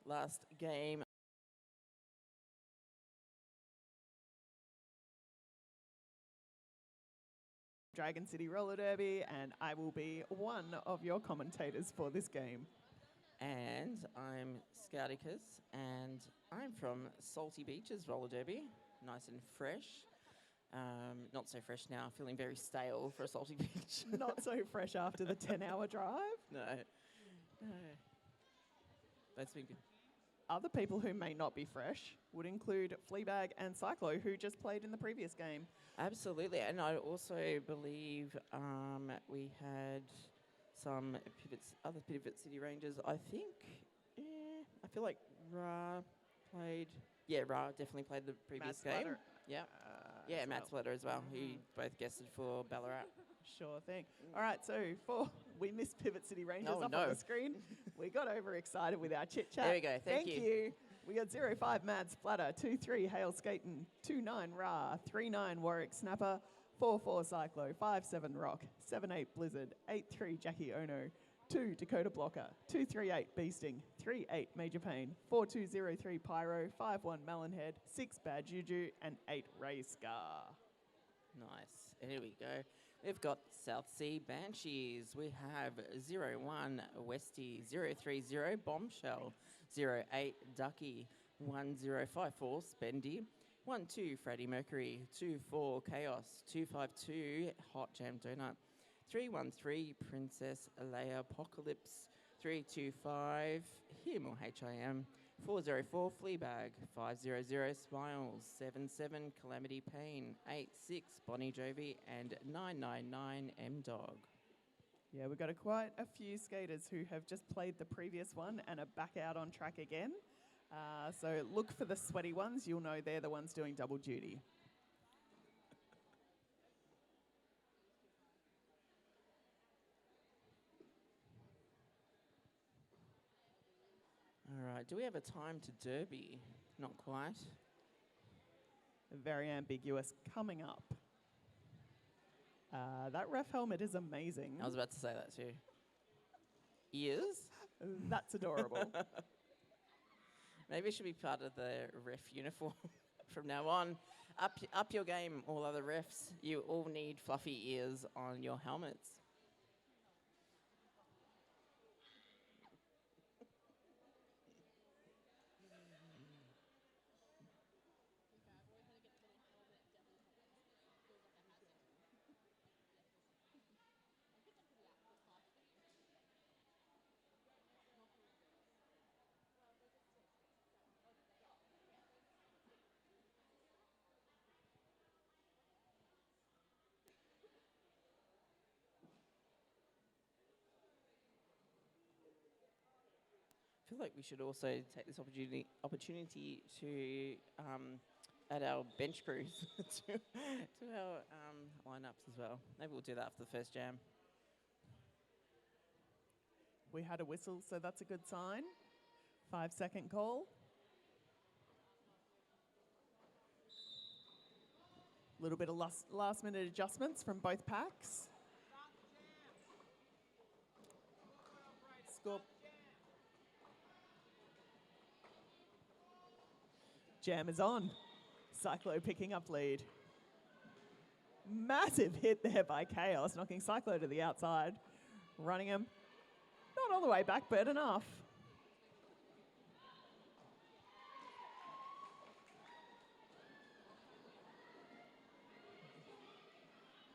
last game. Dragon City Roller Derby, and I will be one of your commentators for this game. And I'm Scouticus, and I'm from Salty Beaches Roller Derby, nice and fresh. Not so fresh now, feeling very stale for a salty beach. Not so fresh after the 10-hour drive. No. That's been good. Other people who may not be fresh would include Fleabag and Cyclo, who just played in the previous game. Absolutely, and I also believe we had some other Pivot City Rangers. I think, I feel like Ra played. Yeah, Ra definitely played the previous game. Splatter. Yeah, yeah, Matt Splatter as well, who both guested for Ballarat. Sure thing. All right, so we missed Pivot City Rangers Oh, up no. on the screen. We got overexcited with our chit chat. There we go, thank you. We got 05 Mad Splatter, 2-3 Hale Skaten, 2-9 Ra, 3-9 Warwick Snapper, 4-4 Cyclo, 5-7 Rock, 7-8 Blizzard, 8-3 Jackie Ono, 2 Dakota Blocker, 2-3-8 Beasting, 3-8 Major Pain, 4-2-0-3 Pyro, 5-1 Melonhead, 6 Bad Juju, and 8 Ray Scar. Nice. Here we go. We've got South Sea Banshees. We have 01 Westy, 030 Bombshell, 08 Ducky, 1054 Spendy, 12 Freddie Mercury, 24 Chaos, 252 Hot Jam Donut, 313 Princess Leia Apocalypse, 325 Him or HIM, 404 Fleabag, 500 Smiles, 77 Calamity Pain, 86 Bonnie Jovi, and 999 M-Dog. Yeah, we've got quite a few skaters who have just played the previous one and are back out on track again. So look for the sweaty ones. You'll know they're the ones doing double duty. All right, do we have a time to Derby? Not quite. Very ambiguous coming up. That ref helmet is amazing. I was about to say that too. Ears? That's adorable. Maybe it should be part of the ref uniform from now on. Up your game, all other refs. You all need fluffy ears on your helmets. I feel like we should also take this opportunity to add our bench crews to our lineups as well. Maybe we'll do that after the first jam. We had a whistle, so that's a good sign. 5-second call. A little bit of last-minute adjustments from both packs. Score. Jam is on. Cyclo picking up lead. Massive hit there by Chaos, knocking Cyclo to the outside. Running him. Not all the way back, but enough.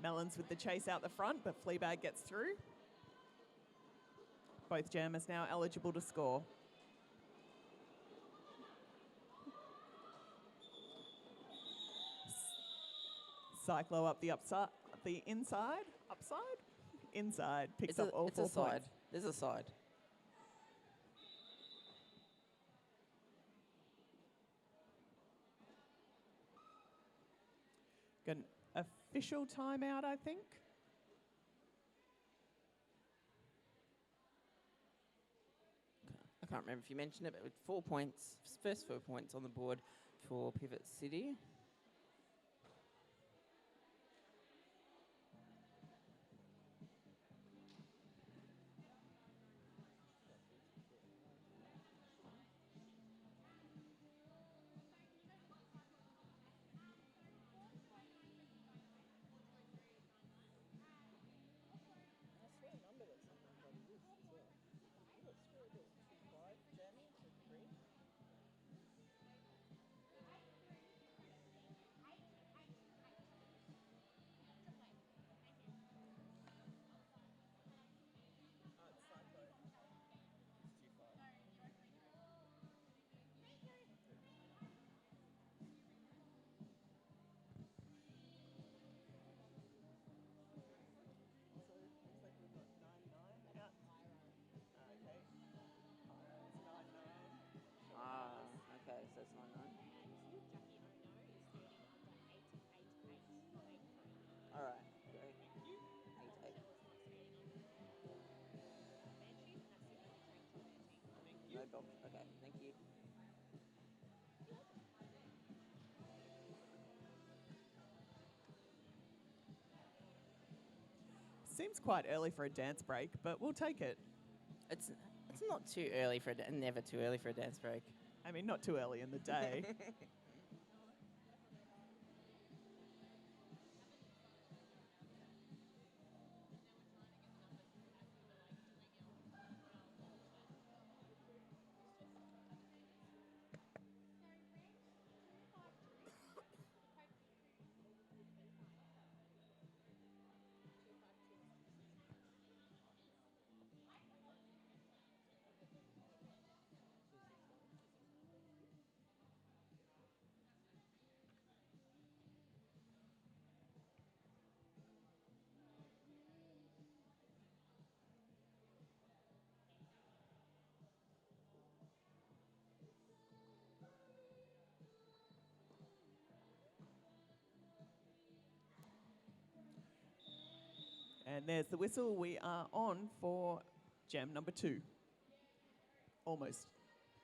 Melons with the chase out the front, but Fleabag gets through. Both jammers now eligible to score. Cyclo up the upside, the inside, inside, picks up all 4 points. There's a side. Got an official timeout, I think. I can't remember if you mentioned it, but with 4 points, first 4 points on the board for Pivot City. circle. Okay, thank you. Seems quite early for a dance break, but we'll take it. It's not too early for never too early for a dance break. I mean, not too early in the day. And there's the whistle. We are on for jam number 2. Almost.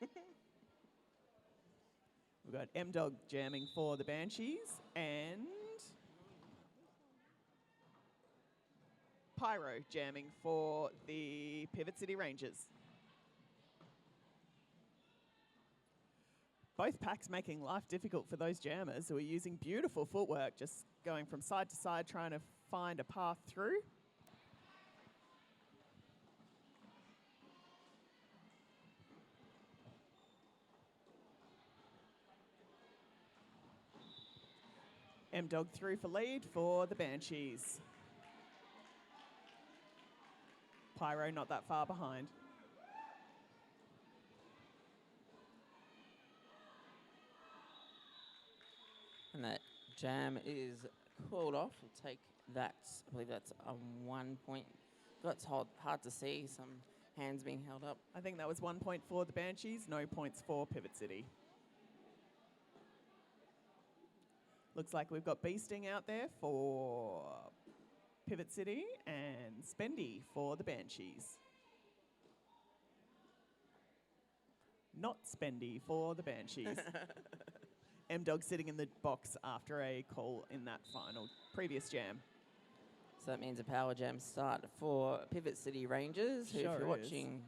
We've got M-Dog jamming for the Banshees and Pyro jamming for the Pivot City Rangers. Both packs making life difficult for those jammers who are using beautiful footwork, just going from side to side, trying to find a path through. M-Dog through for lead for the Banshees. Pyro not that far behind. And that jam is called off. We'll take that. I believe that's a 1 point. That's hard to see. Some hands being held up. I think that was 1 point for the Banshees, no points for Pivot City. Looks like we've got Beasting out there for Pivot City and Spendy for the Banshees. Not Spendy for the Banshees. M-Dog sitting in the box after a call in that previous jam. So that means a power jam start for Pivot City Rangers, who, Sure if you're is. watching...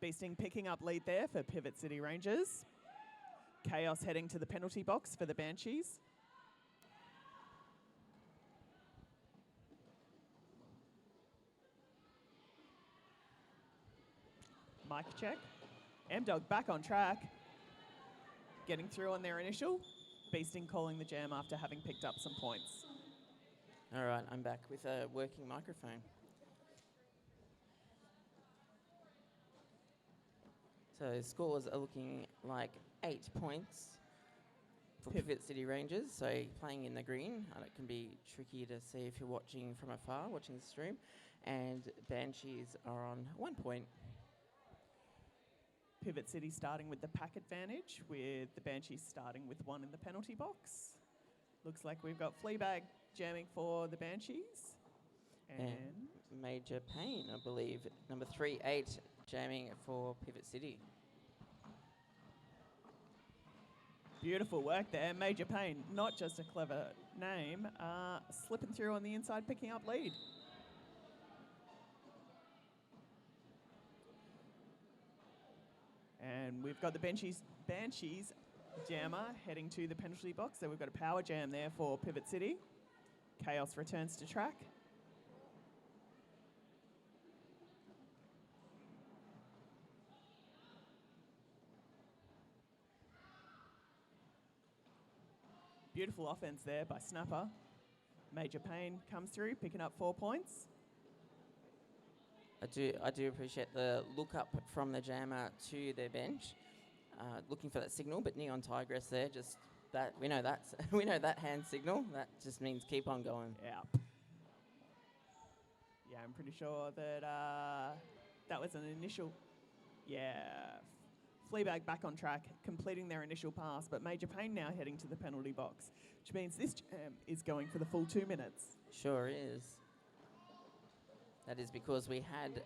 Beasting picking up lead there for Pivot City Rangers. Chaos heading to the penalty box for the Banshees. Mic check. M-Dog back on track. Getting through on their initial. Beasting calling the jam after having picked up some points. All right, I'm back with a working microphone. So scores are looking like 8 points for Pivot City Rangers. So playing in the green, and it can be tricky to see if you're watching from afar, watching the stream. And Banshees are on 1 point. Pivot City starting with the pack advantage, with the Banshees starting with 1 in the penalty box. Looks like we've got Fleabag jamming for the Banshees. And Major Pain, I believe, number 3-8 jamming for Pivot City. Beautiful work there. Major Pain, not just a clever name, slipping through on the inside, picking up lead. And we've got the Banshees jammer heading to the penalty box. So we've got a power jam there for Pivot City. Chaos returns to track. Beautiful offense there by Snapper. Major Pain comes through, picking up 4 points. I do appreciate the look up from the jammer to their bench, looking for that signal. But Neon Tigress there, just that we know that hand signal. That just means keep on going. Yeah. Yeah, I'm pretty sure that that was an initial. Yeah. Fleabag back on track, completing their initial pass, but Major Payne now heading to the penalty box, which means this jam is going for the full 2 minutes. Sure is. That is because we had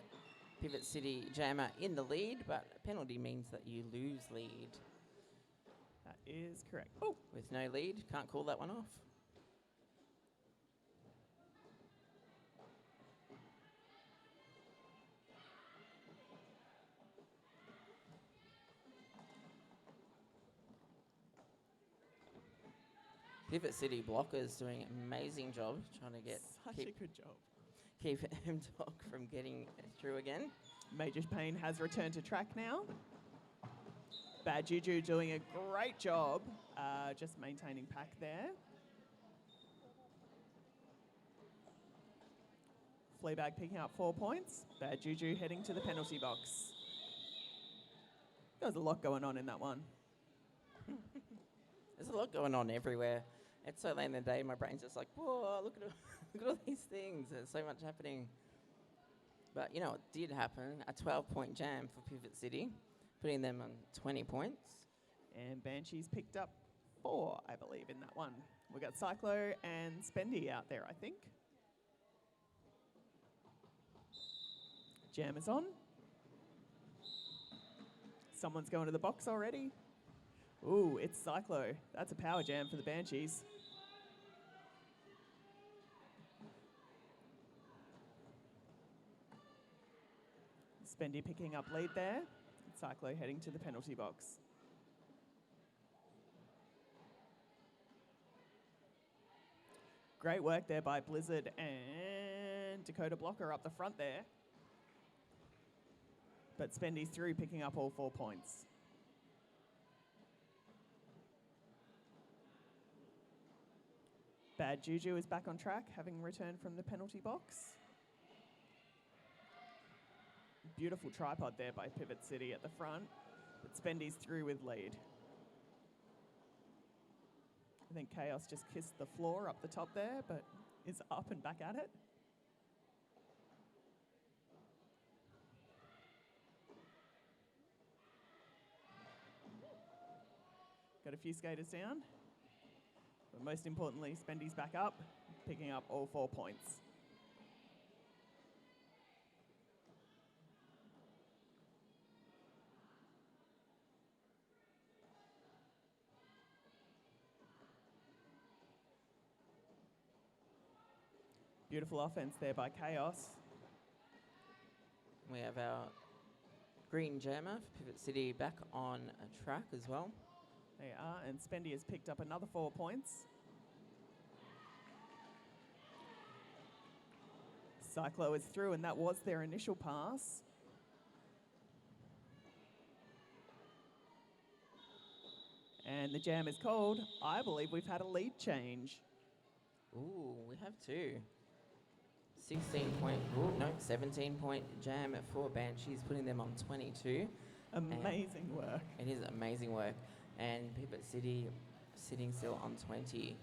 Pivot City Jammer in the lead, but a penalty means that you lose lead. That is correct. Oh, With no lead, can't call that one off. Pivot City blockers doing an amazing job trying to get such a good job. keep MDOC from getting through again. Major Payne has returned to track now. Bad Juju doing a great job, just maintaining pack there. Fleabag picking up 4 points. Bad Juju heading to the penalty box. There's a lot going on in that one. There's a lot going on everywhere. It's so late in the day, my brain's just like, whoa, look at all these things. There's so much happening. But you know what did happen? A 12-point jam for Pivot City, putting them on 20 points. And Banshees picked up 4, I believe, in that one. We got Cyclo and Spendy out there, I think. Jam is on. Someone's going to the box already. Ooh, it's Cyclo. That's a power jam for the Banshees. Spendy picking up lead there. Cyclo heading to the penalty box. Great work there by Blizzard and Dakota Blocker up the front there. But Spendy's through, picking up all 4 points. Bad Juju is back on track, having returned from the penalty box. Beautiful tripod there by Pivot City at the front, but Spendy's through with lead. I think Chaos just kissed the floor up the top there, but is up and back at it. Got a few skaters down. But most importantly, Spendy's back up, picking up all 4 points. Beautiful offense there by Chaos. We have our green jammer for Pivot City back on a track as well. They are, and Spendy has picked up another 4 points. Cyclo is through, and that was their initial pass. And the jam is called. I believe we've had a lead change. Ooh, we have 2. 17-point jam for Banshees, putting them on 22. Amazing work. It is amazing work. And Pivot City sitting still on 20.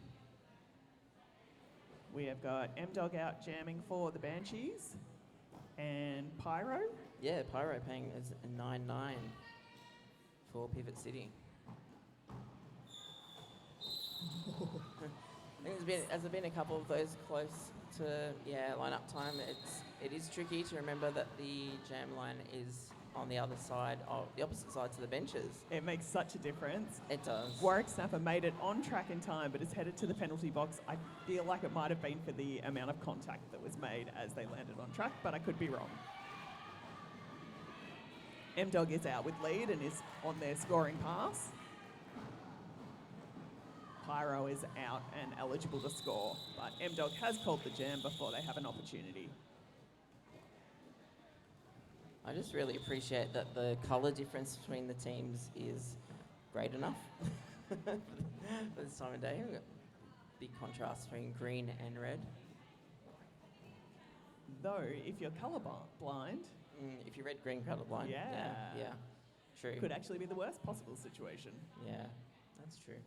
We have got M-Dog out jamming for the Banshees. And Pyro. Yeah, Pyro paying as a 9-9 for Pivot City. I think there's been a couple of those close to line-up time. It is tricky to remember that the jam line is on the other side of the opposite side to the benches. It makes such a difference. It does. Warwick Snapper made it on track in time, but is headed to the penalty box. I feel like it might have been for the amount of contact that was made as they landed on track, but I could be wrong. M-Dog is out with lead and is on their scoring pass. Pyro is out and eligible to score, but M-Dog has called the jam before they have an opportunity. I just really appreciate that the colour difference between the teams is great enough for this time of day. We've got big contrast between green and red. Though, if you're colour blind... if you're red-green colourblind, yeah, true. Could actually be the worst possible situation. Yeah, that's true.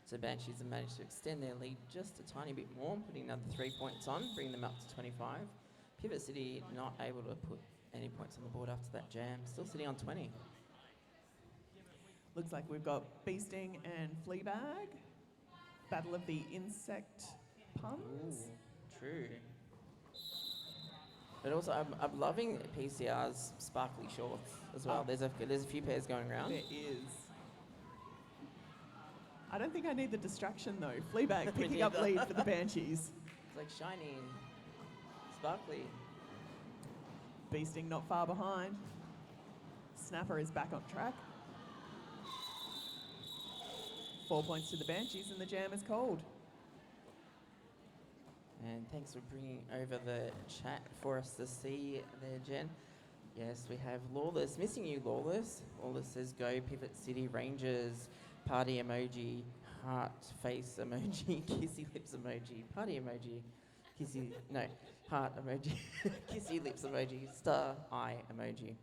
So Banshees have managed to extend their lead just a tiny bit more, putting another 3 points on, bringing them up to 25. Pivot City not able to put any points on the board after that jam. Still sitting on 20. Looks like we've got Bee Sting and Fleabag. Battle of the insect puns. Ooh, true. But also, I'm loving PCR's sparkly shorts as well. Oh. There's a few pairs going around. There is. I don't think I need the distraction though. Fleabag picking up lead for the Banshees. It's like shiny and sparkly. Bee Sting not far behind. Snapper is back on track. 4 points to the Banshees and the jam is cold. And thanks for bringing over the chat for us to see there, Jen. Yes, we have Lawless. Missing you, Lawless. Lawless says, go Pivot City Rangers. Party emoji. Heart face emoji. Kissy lips emoji. Party emoji. Kissy, no. Heart emoji. Kissy lips emoji. Star eye emoji.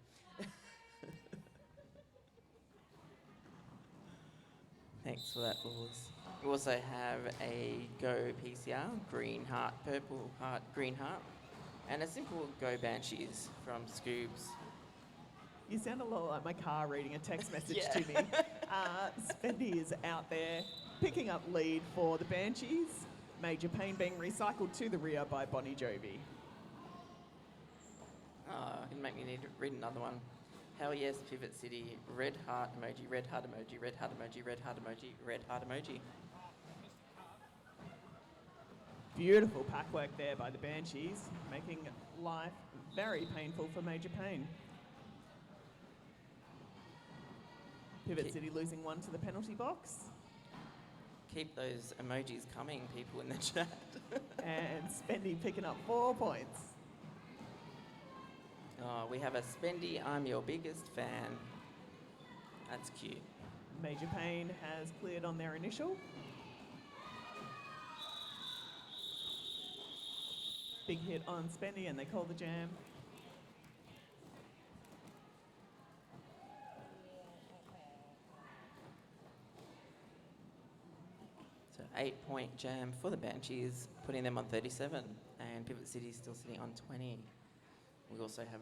Thanks for that, Lawless. We also have a Go PCR, green heart, purple heart, green heart, and a simple Go Banshees from Scoobs. You sound a lot like my car reading a text message Yeah. to me. Spendy is out there picking up lead for the Banshees. Major Pain being recycled to the rear by Bonnie Jovi. Oh, it'll make me need to read another one. Hell yes, Pivot City, red heart emoji, red heart emoji, red heart emoji, red heart emoji, red heart emoji. Beautiful pack work there by the Banshees, making life very painful for Major Pain. Pivot City losing one to the penalty box. Keep those emojis coming, people in the chat. And Spendy picking up 4 points. Oh, we have a Spendy, I'm your biggest fan. That's cute. Major Pain has cleared on their initial. Big hit on Spendy and they call the jam. So 8-point jam for the Banshees, putting them on 37, and Pivot City still sitting on 20. We also have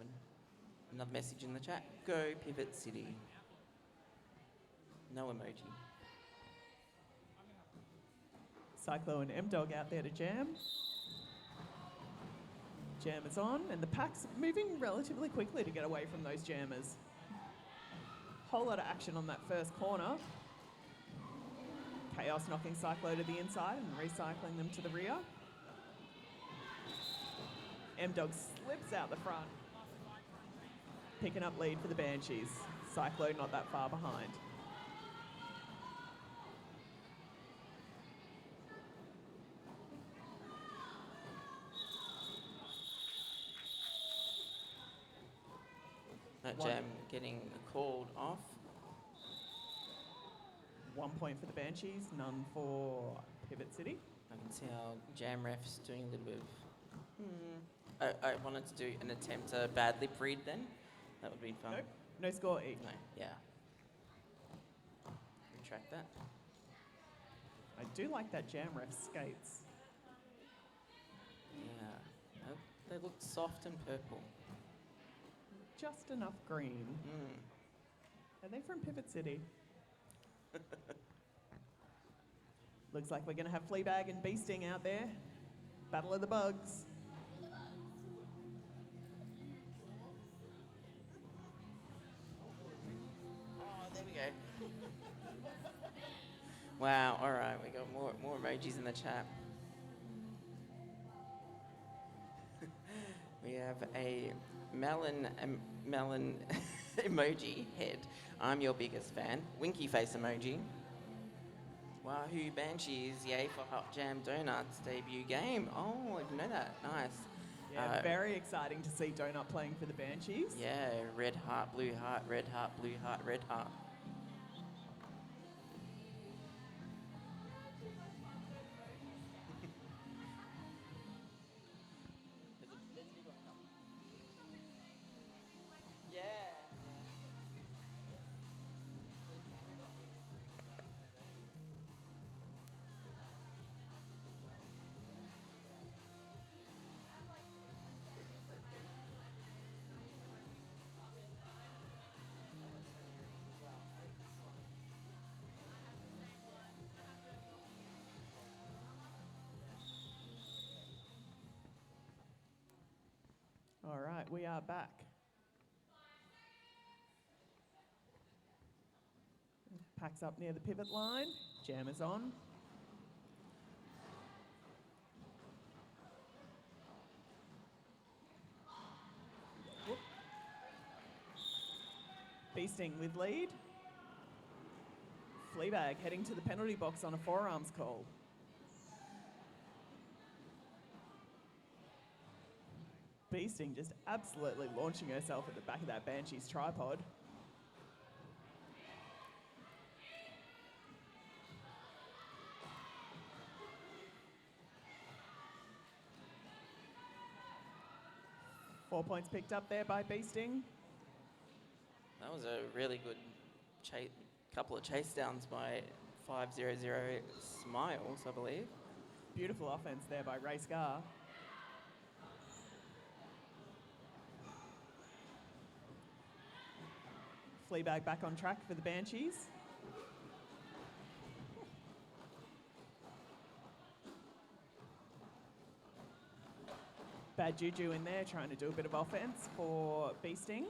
another message in the chat. Go Pivot City. No emoji. Cyclo and M-Dog out there to jam. Jam is on, and the pack's moving relatively quickly to get away from those jammers. Whole lot of action on that first corner. Chaos knocking Cyclo to the inside and recycling them to the rear. M-Dog slips out the front. Picking up lead for the Banshees. Cyclo not that far behind. That jam getting called off. 1 point for the Banshees, none for Pivot City. I can see our jam refs doing a little bit of... I wanted to do an attempt to bad lip read then. That would be fun. Nope, no score E. No, yeah. Retract that. I do like that jam ref skates. Yeah. They look soft and purple. Just enough green. Are they from Pivot City? Looks like we're going to have Fleabag and Bee Sting out there. Battle of the Bugs. Oh, there we go. Wow, all right, we got more emojis in the chat. We have a melon emoji head. I'm your biggest fan. Winky face emoji. Wahoo Banshees, yay for Hot Jam Donuts debut game. Oh, I didn't know that. Nice. Yeah, very exciting to see Donut playing for the Banshees. Yeah, red heart, blue heart, red heart, blue heart, red heart. All right, we are back. Packs up near the pivot line. Jam is on. Whoop. Beasting with lead. Fleabag heading to the penalty box on a forearms call. Beasting just absolutely launching herself at the back of that Banshee's tripod. Four points picked up there by Beasting. That was a really good couple of chase downs by 500 Smiles, I believe. Beautiful offense there by Ray Scar. Fleabag back on track for the Banshees. Bad Juju in there trying to do a bit of offense for Beasting.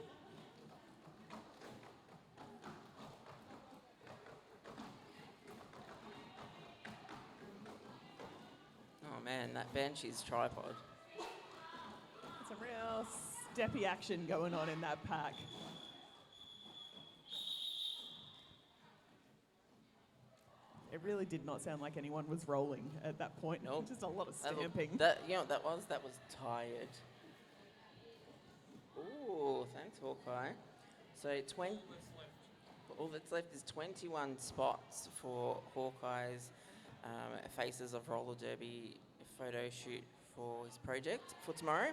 Oh man, that Banshee's tripod. Some real steppy action going on in that pack. It really did not sound like anyone was rolling at that point. Nope. Just a lot of stamping. You know what that was? That was tired. Ooh, thanks, Hawkeye. So all that's left is 21 spots for Hawkeye's Faces of Roller Derby photo shoot for his project for tomorrow.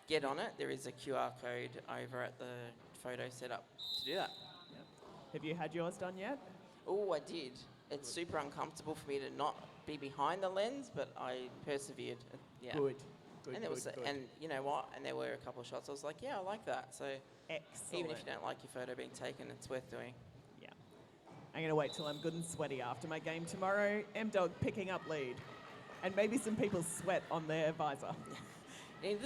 Get on it. There is a QR code over at the photo setup to do that. Yep. Have you had yours done yet? Oh, I did. It's super uncomfortable for me to not be behind the lens, but I persevered. Yeah. Good. And you know what? And there were a couple of shots. I was like, yeah, I like that. So excellent. Even if you don't like your photo being taken, it's worth doing. Yeah. I'm going to wait till I'm good and sweaty after my game tomorrow. M-Dog picking up lead. And maybe some people's sweat on their visor. We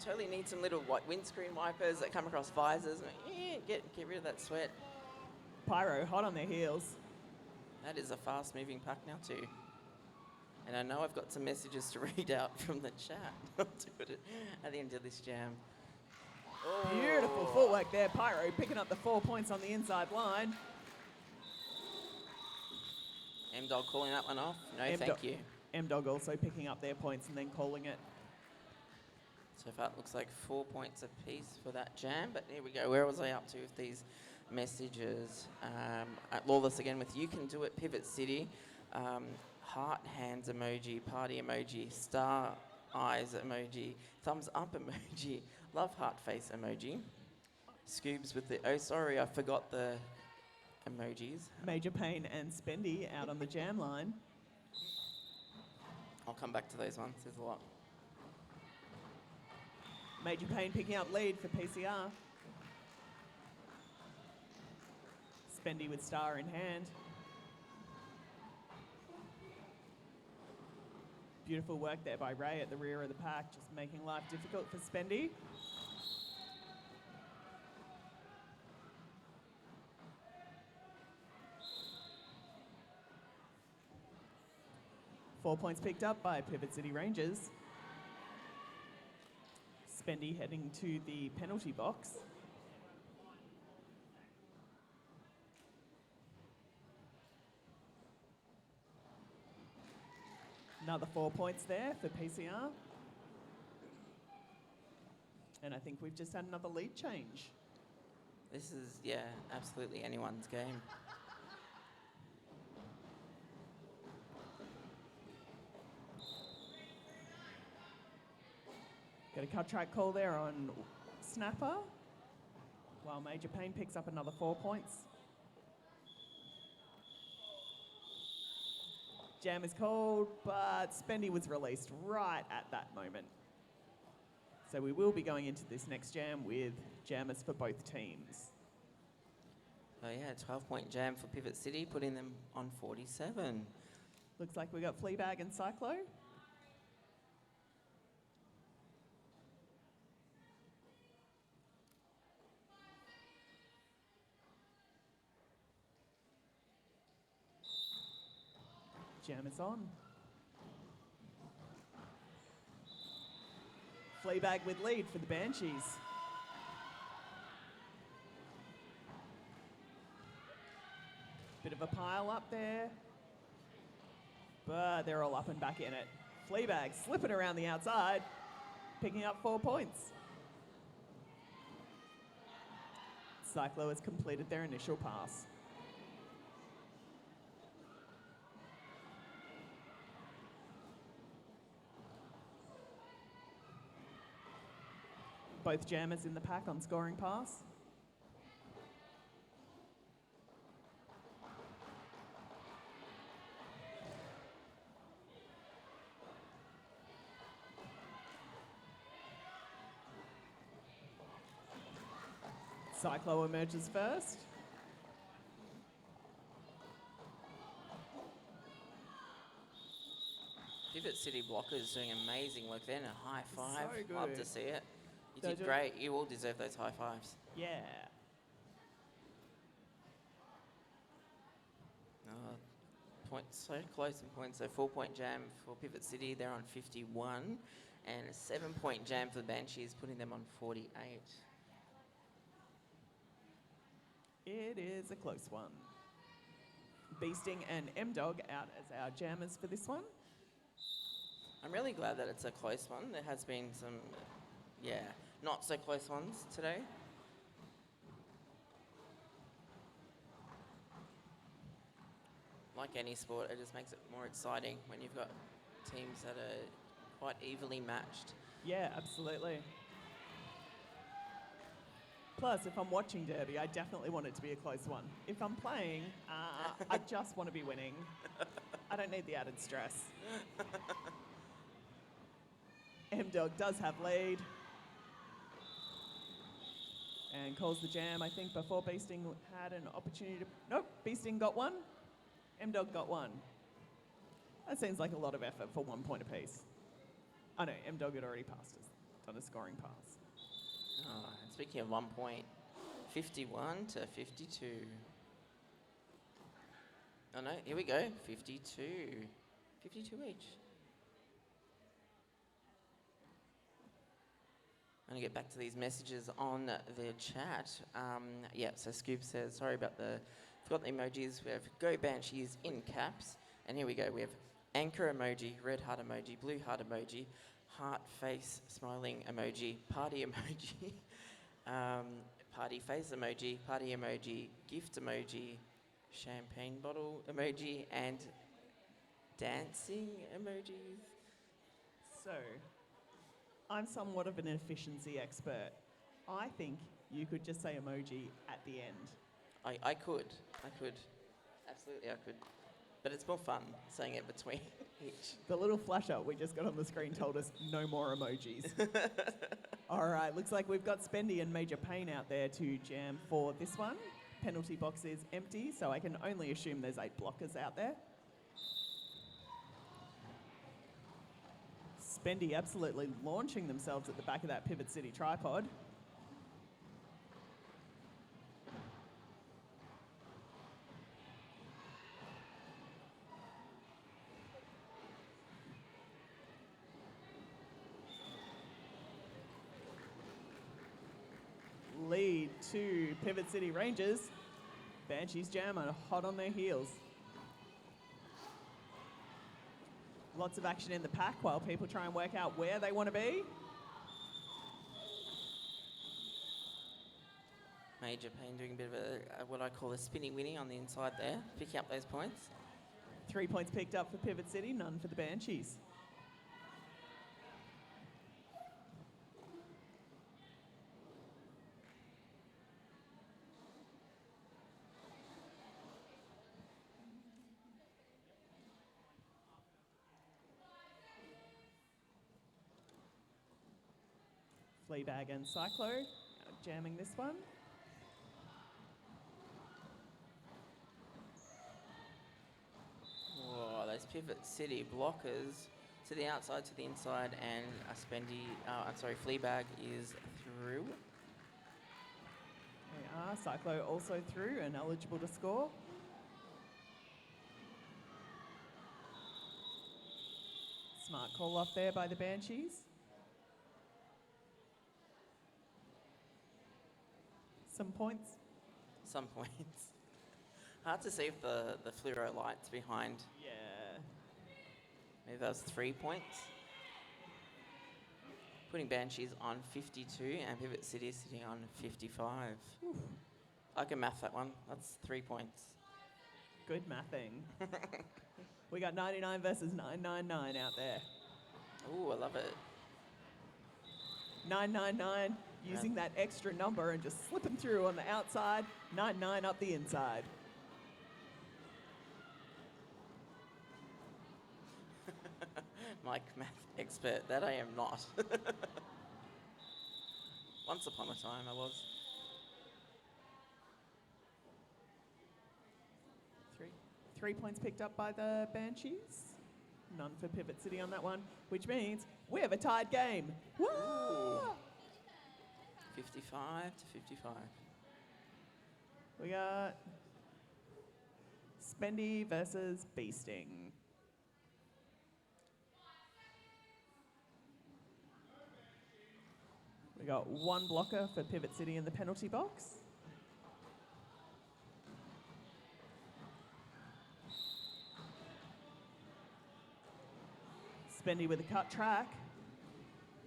totally need some little windscreen wipers that come across visors. Yeah, get rid of that sweat. Pyro hot on their heels. That is a fast-moving pack now too. And I know I've got some messages to read out from the chat. I'll do it at the end of this jam. Oh. Beautiful footwork there. Pyro picking up the 4 points on the inside line. M-Dog calling that one off. No, thank you. M-Dog also picking up their points and then calling it. So far it looks like 4 points apiece for that jam. But here we go. Where was I up to with these messages? At Lawless again with You Can Do It, Pivot City. Heart hands emoji, party emoji, star eyes emoji, thumbs up emoji, love heart face emoji. Scoobs with the, oh sorry, I forgot the emojis. Major Pain and Spendy out on the jam line. I'll come back to those ones, there's a lot. Major Pain picking up lead for PCR. Spendy with star in hand. Beautiful work there by Ray at the rear of the pack, just making life difficult for Spendy. Four points picked up by Pivot City Rangers. Spendy heading to the penalty box. Another 4 points there for PCR. And I think we've just had another lead change. This is, yeah, absolutely anyone's game. Got a cut track call there on Snapper, while Major Pain picks up another 4 points. Jam is called, but Spendy was released right at that moment. So we will be going into this next jam with jammers for both teams. Oh yeah, 12-point jam for Pivot City, putting them on 47. Looks like we got Fleabag and Cyclo. Jam is on. Fleabag with lead for the Banshees. Bit of a pile up there. But they're all up and back in it. Fleabag slipping around the outside, picking up 4 points. Cyclo has completed their initial pass. Both jammers in the pack on scoring pass. Cyclo emerges first. Pivot City blockers doing amazing work then. A high five. So good. Love to see it. You They're did great. You all deserve those high fives. Yeah. Points so close in points. So 4-point jam for Pivot City. They're on 51. And a 7-point jam for the Banshees, putting them on 48. It is a close one. Beasting and M-Dog out as our jammers for this one. I'm really glad that it's a close one. There has been some, not so close ones today. Like any sport, it just makes it more exciting when you've got teams that are quite evenly matched. Yeah, absolutely. Plus, if I'm watching Derby, I definitely want it to be a close one. If I'm playing, I just want to be winning. I don't need the added stress. M-Dog does have lead. And calls the jam, I think, before Beasting had an opportunity to... Nope, Beasting got one. M-Dog got one. That seems like a lot of effort for 1 point apiece. Oh no, M-Dog had already passed us, done a scoring pass. Oh, and speaking of 1 point, 51 to 52. Oh no, here we go, 52. 52 each. I'm going to get back to these messages on the chat. So Scoop says, sorry about forgot the emojis. We have Go Banshees in caps. And here we go, we have anchor emoji, red heart emoji, blue heart emoji, heart face smiling emoji, party emoji, party face emoji, party emoji, gift emoji, champagne bottle emoji, and dancing emojis. So, I'm somewhat of an efficiency expert. I think you could just say emoji at the end. I could. Absolutely, I could. But it's more fun saying it between each. The little flasher we just got on the screen told us no more emojis. All right, looks like we've got Spendy and Major Payne out there to jam for this one. Penalty box is empty, so I can only assume there's 8 blockers out there. Spendy absolutely launching themselves at the back of that Pivot City tripod. Lead to Pivot City Rangers. Banshees jam are hot on their heels. Lots of action in the pack while people try and work out where they want to be. Major Payne doing a bit of what I call a spinny winny on the inside there, picking up those points. 3 points picked up for Pivot City, none for the Banshees. Fleabag and Cyclo jamming this one. Whoa, those Pivot City blockers to the outside, to the inside, and Fleabag is through. They are. Cyclo also through and eligible to score. call off there by the Banshees. Some points. Some points. Hard to see if the fluoro light's behind. Yeah. Maybe that was 3 points. Putting Banshees on 52 and Pivot City sitting on 55. Oof. I can math that one. That's 3 points. Good mathing. We got 99 versus 999 out there. Ooh, I love it. 999 using that extra number and just slipping through on the outside. 99 up the inside. Mike, math expert. That I am not. Once upon a time I was. Three points picked up by the Banshees. None for Pivot City on that one, which means we have a tied game. Woo! 55 to 55. We got Spendy versus Beasting. We got one blocker for Pivot City in the penalty box. Spendy with a cut track.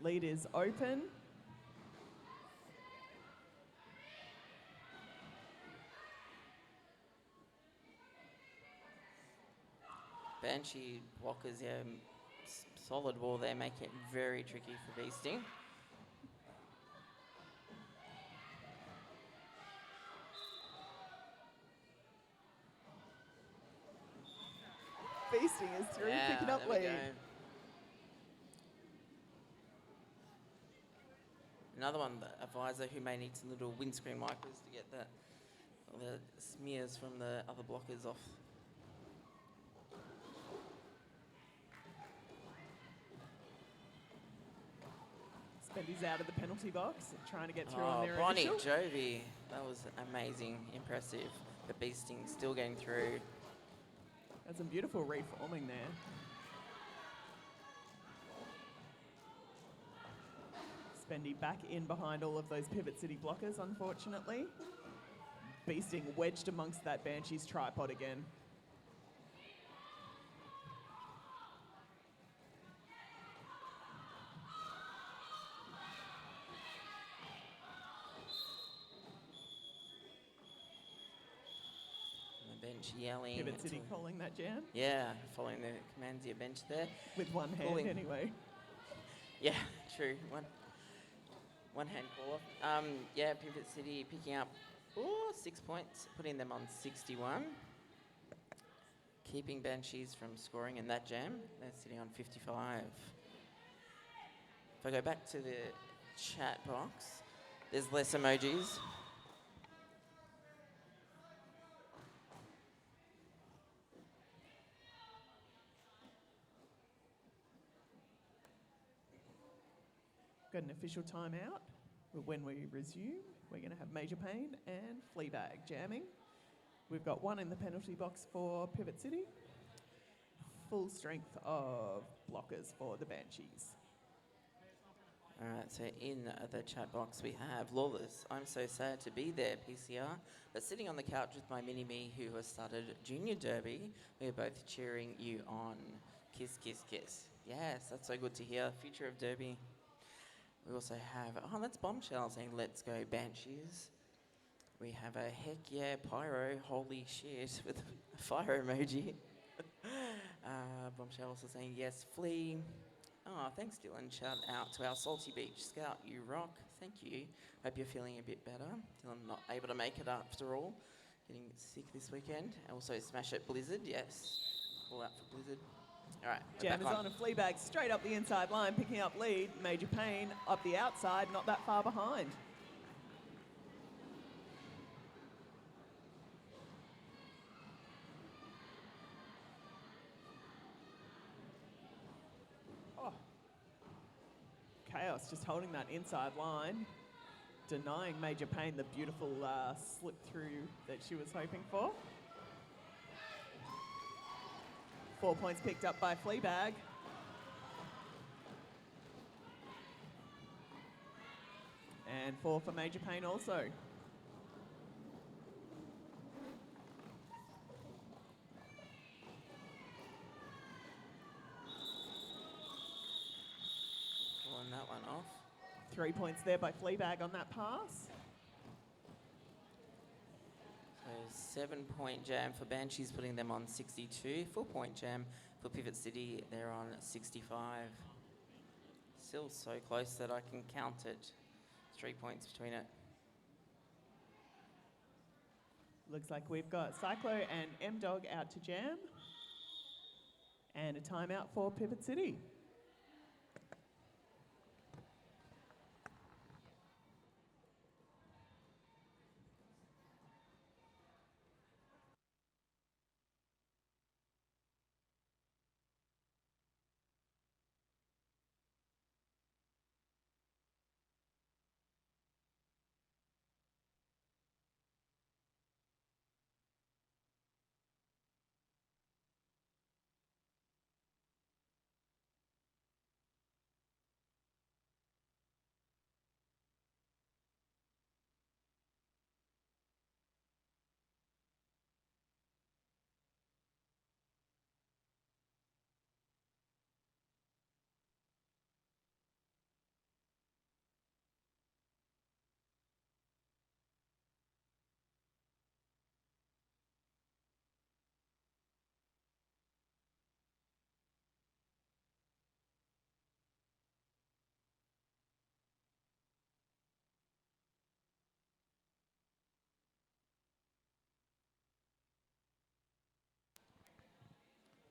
Lead is open. Banshee blockers, yeah, solid wall there, make it very tricky for Beasting. Beasting is through, picking up there we lead. go. Another one, the advisor who may need some little windscreen wipers to get all the smears from the other blockers off. Spendy's out of the penalty box, trying to get through Oh, on their Bonnie initial. Jovi, that was amazing, impressive. But Beasting still getting through. That's some beautiful reforming there. Spendy back in behind all of those Pivot City blockers, unfortunately. Beasting wedged amongst that Banshee's tripod again. And the bench yelling. Pivot City calling that jam Yeah, following the commands of your bench there. with one hand Calling. anyway. Yeah, true. One hand call off. Yeah, Pivot City picking up 6 points, putting them on 61. Keeping Banshees from scoring in that jam. They're sitting on 55. If I go back to the chat box, there's less emojis. Got an official timeout. But when we resume, we're going to have Major Pain and Fleabag jamming. We've got one in the penalty box for Pivot City. Full strength of blockers for the Banshees. All right, so in the chat box we have Lawless. I'm so sad to be there, PCR. But sitting on the couch with my mini-me who has started Junior Derby, we're both cheering you on. Kiss, kiss, kiss. Yes, that's so good to hear. Future of Derby. We also have, that's Bombshell saying, let's go Banshees. We have a heck yeah pyro, holy shit, with a fire emoji. Bombshell also saying, yes, Flea. Oh, thanks, Dylan. Shout out to our Salty Beach Scout, you rock. Thank you. Hope you're feeling a bit better. Dylan not able to make it after all. Getting sick this weekend. Also, Smash It Blizzard, yes. Call out for Blizzard. All right, Jam is on a Fleabag straight up the inside line, picking up lead. Major Pain up the outside, not that far behind. Oh. Chaos just holding that inside line, denying Major Pain the beautiful slip through that she was hoping for. 4 points picked up by Fleabag. And 4 for Major Payne also. Pulling that one off. 3 points there by Fleabag on that pass. So 7-point jam for Banshees, putting them on 62. 4-point jam for Pivot City, they're on 65. Still so close that I can count it. 3 points between it. Looks like we've got Cyclo and M-Dog out to jam. And a timeout for Pivot City.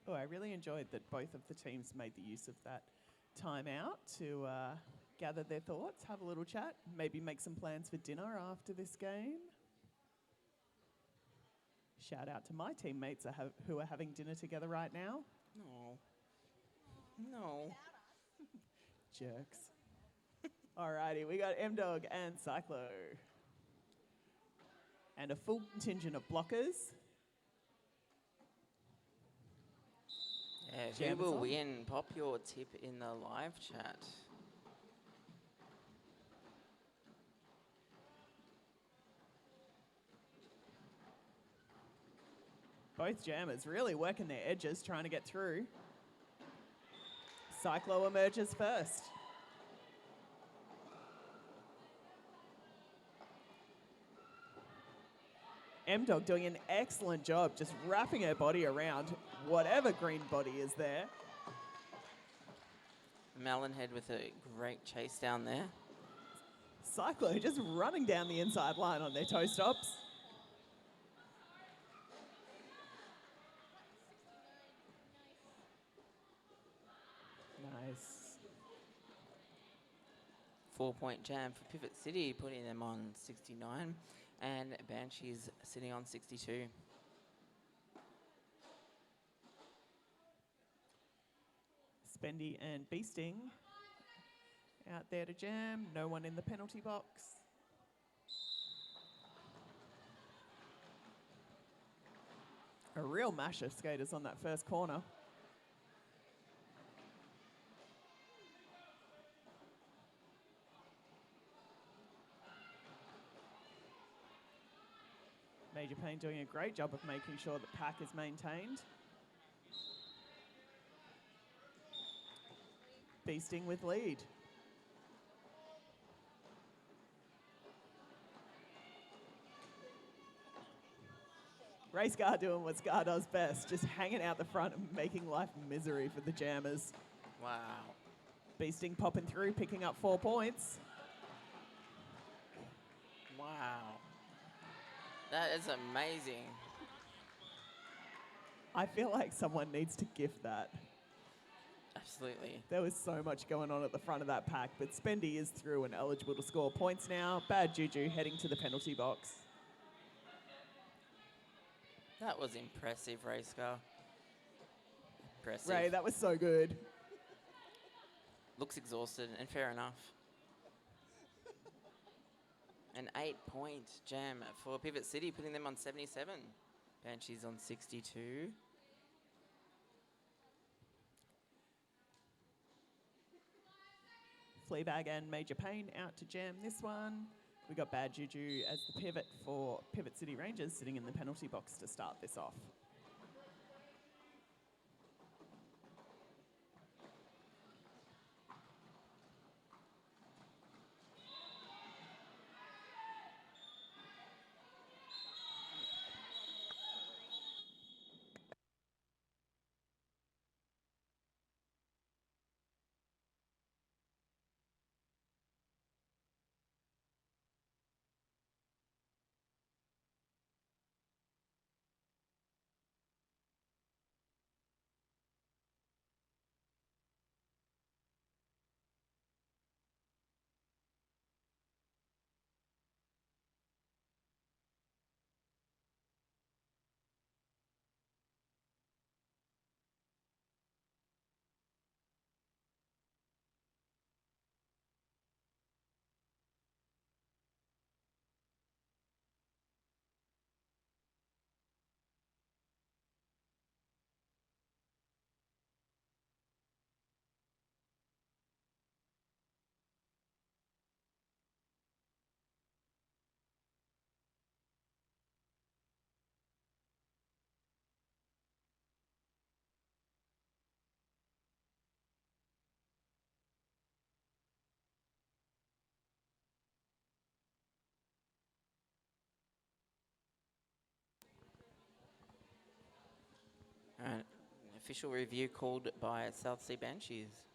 Oh, I really enjoyed that both of the teams made the use of that timeout to gather their thoughts, have a little chat, maybe make some plans for dinner after this game. Shout out to my teammates who are having dinner together right now. No. No. Jerks. Alrighty, we got M-Dog and Cyclo. And a full contingent of blockers. Yeah, who Jam will us on. win? Pop your tip in the live chat. Both jammers really working their edges, trying to get through. Cyclo emerges first. M-Dog doing an excellent job just wrapping her body around whatever green body is there. Melonhead with a great chase down there. Cyclo just running down the inside line on their toe stops. Nice. 4-point jam for Pivot City, putting them on 69. And Banshees sitting on 62. Spendy and Beasting out there to jam. No one in the penalty box. A real mash of skaters on that first corner. Major Payne doing a great job of making sure the pack is maintained. Beasting with lead. Ray Scar doing what Scar does best, just hanging out the front and making life misery for the jammers. Wow. Beasting popping through, picking up 4 points. Wow. That is amazing. I feel like someone needs to gift that. Absolutely. There was so much going on at the front of that pack, but Spendy is through and eligible to score points now. Bad juju heading to the penalty box. That was impressive, Rayscar. Impressive. Ray, that was so good. Looks exhausted, and fair enough. An 8-point jam for Pivot City, putting them on 77. Banshees on 62. Fleabag and Major Pain out to jam this one. We got Bad Juju as the pivot for Pivot City Rangers sitting in the penalty box to start this off. An official review called by South Sea Banshees.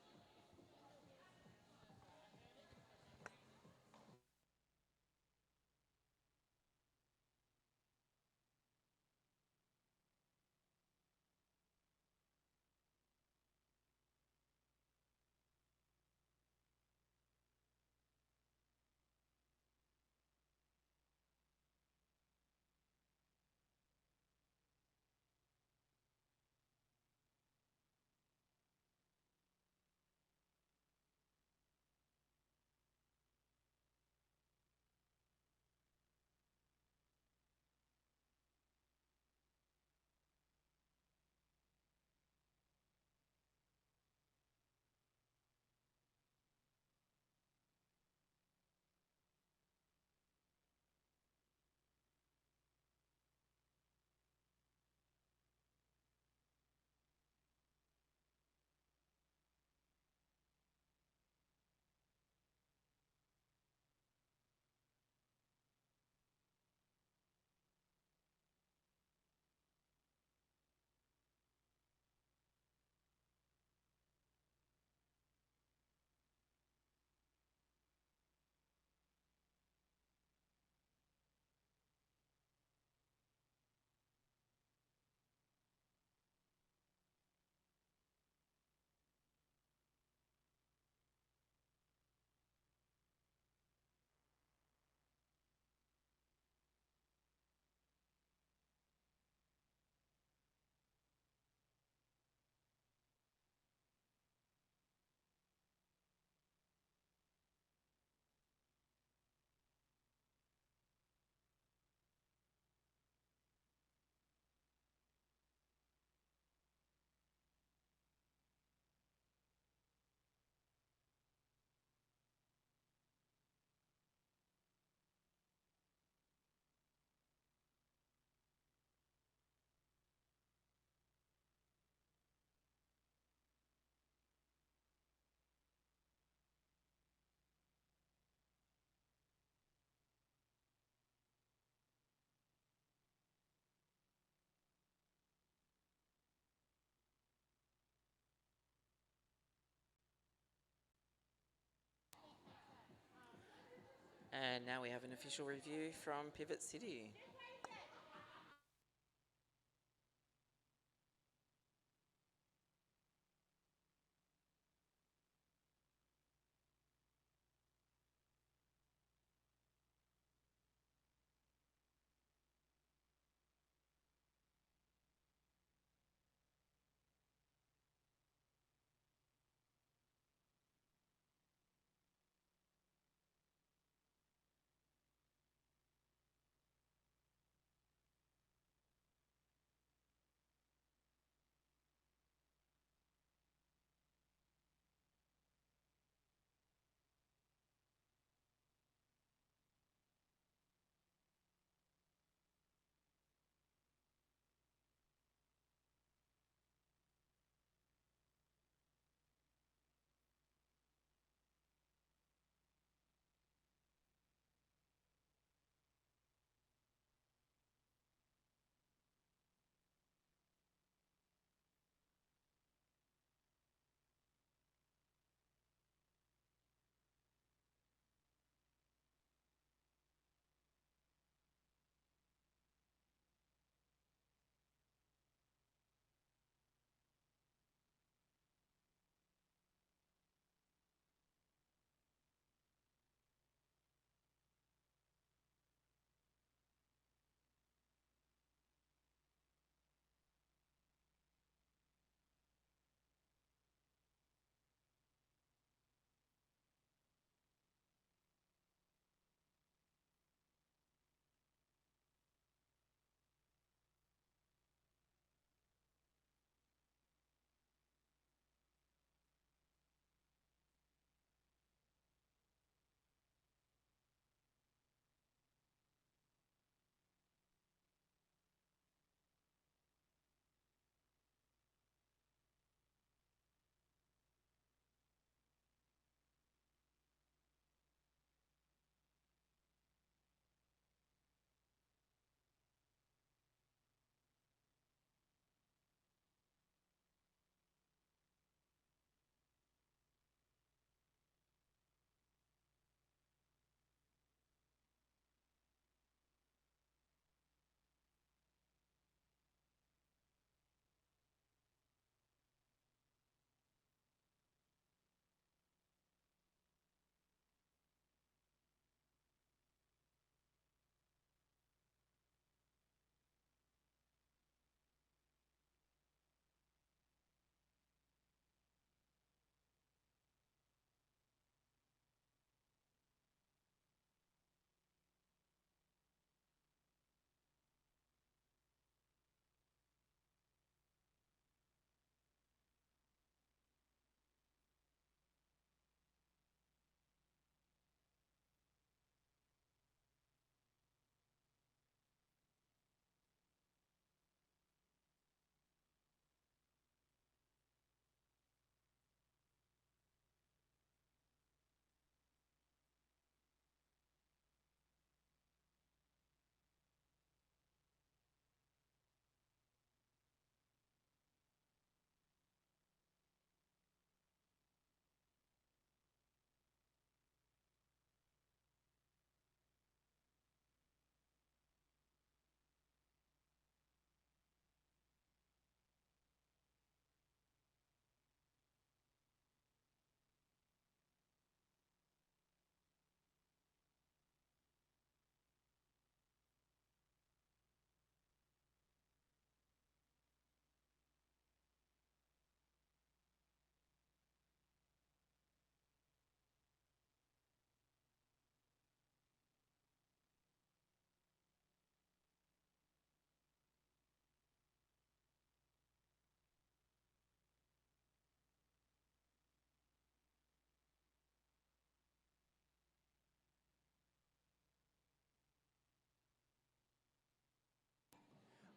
And now we have an official review from Pivot City.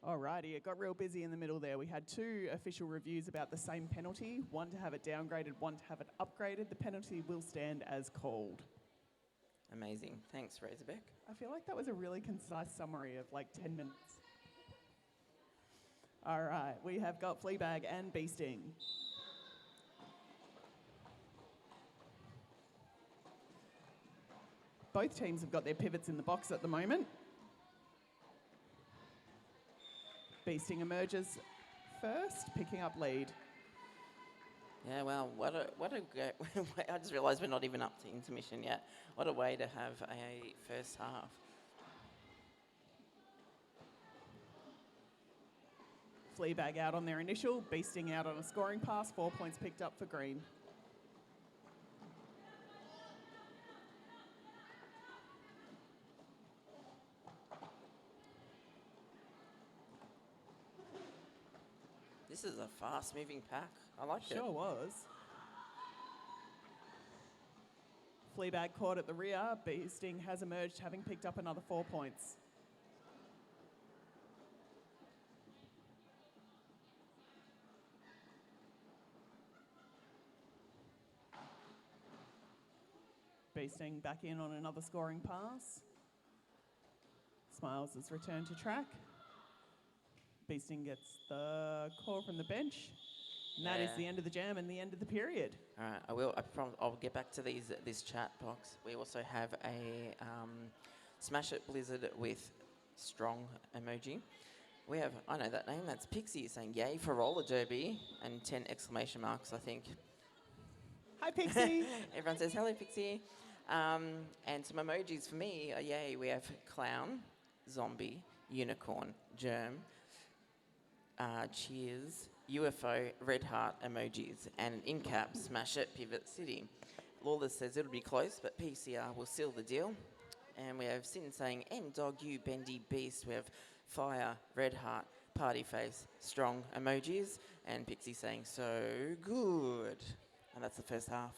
Alrighty, it got real busy in the middle there. We had 2 official reviews about the same penalty, one to have it downgraded, one to have it upgraded. The penalty will stand as called. Amazing. Thanks, Razorback. I feel like that was a really concise summary of like 10 minutes. All right, we have got Fleabag and Beasting. Both teams have got their pivots in the box at the moment. Beasting emerges first, picking up lead. Yeah, well, what a great I just realised we're not even up to intermission yet. What a way to have a first half. Fleabag out on their initial, Beasting out on a scoring pass, 4 points picked up for Green. This is a fast-moving pack. I like it. Sure was. Fleabag caught at the rear. Beasting has emerged, having picked up another 4 points. Beasting back in on another scoring pass. Smiles has returned to track. Beasting gets the call from the bench. And that is the end of the jam and the end of the period. All right, I promise I'll get back to this chat box. We also have a Smash It Blizzard with strong emoji. We have, I know that name, that's Pixie saying yay for roller derby and 10 exclamation marks, I think. Hi, Pixie. Everyone says hello, Pixie. And some emojis for me are yay. We have clown, zombie, unicorn, germ, cheers, UFO, red heart emojis, and in cap, smash it, pivot city. Lawless says it'll be close, but PCR will seal the deal. And we have Sin saying, N dog you, bendy beast. We have fire, red heart, party face, strong emojis, and Pixie saying so good. And that's the first half.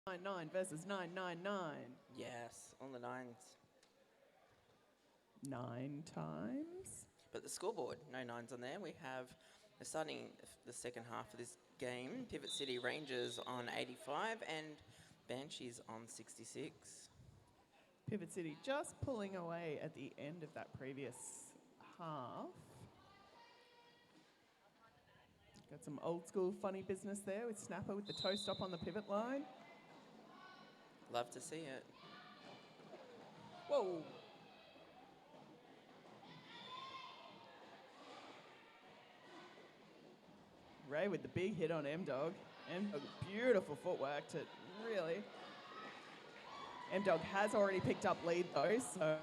9 versus 999. Yes, on the nines. 9 times. But the scoreboard, no nines on there. We have, starting the second half of this game, Pivot City Rangers on 85 and Banshees on 66. Pivot City just pulling away at the end of that previous half. Got some old school funny business there with Snapper with the toe stop on the pivot line. Love to see it. Whoa. Ray with the big hit on M-Dog. M-Dog, beautiful footwork to really... M-Dog has already picked up lead though, so...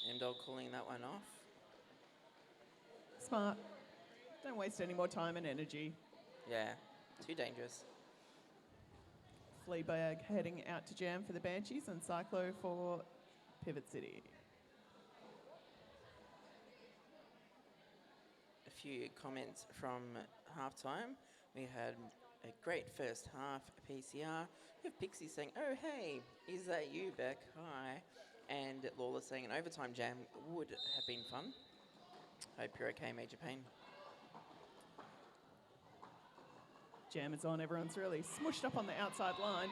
M-Dog calling that one off. Smart. Don't waste any more time and energy. Yeah, too dangerous. Fleabag heading out to jam for the Banshees and Cyclo for Pivot City. A few comments from halftime. We had a great first half PCR. We have Pixie saying, "Oh hey, is that you, Beck? Hi." And Lawler saying an overtime jam would have been fun. Hope you're okay, Major Payne. Jam is on, everyone's really smushed up on the outside line.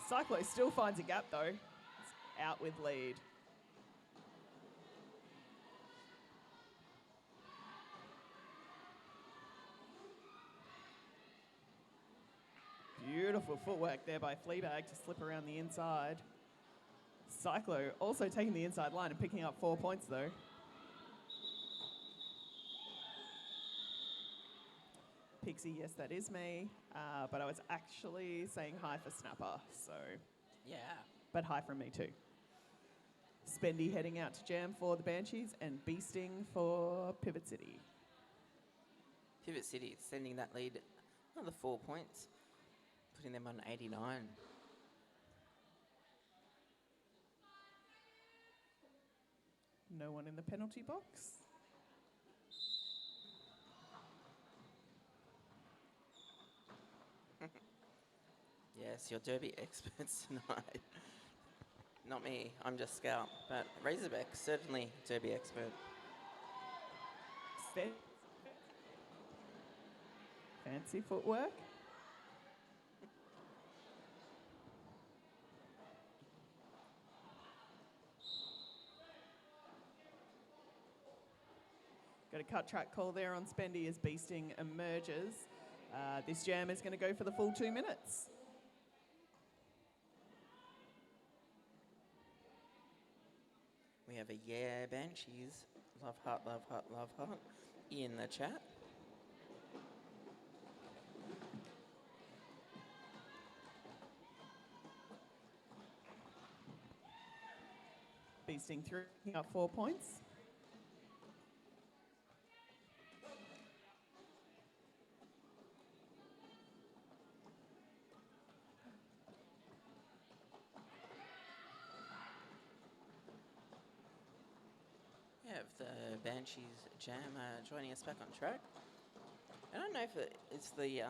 Cyclo still finds a gap though. It's out with lead. Beautiful footwork there by Fleabag to slip around the inside. Cyclo also taking the inside line and picking up 4 points though. Pixie, yes, that is me. But I was actually saying hi for Snapper, so. Yeah. But hi from me too. Spendy heading out to jam for the Banshees and Beasting for Pivot City. Pivot City extending that lead another 4 points, putting them on 89. No one in the penalty box. Yes, your derby experts tonight. Not me, I'm just Scout, but Razorback, certainly derby expert. Fancy footwork. Got a cut track call there on Spendy as Beasting emerges. This jam is going to go for the full 2 minutes. We have a yeah Banshees, love heart, love heart, love heart, in the chat. Beasting through, picking up 4 points. We have the Banshees jam joining us back on track. I don't know if it's the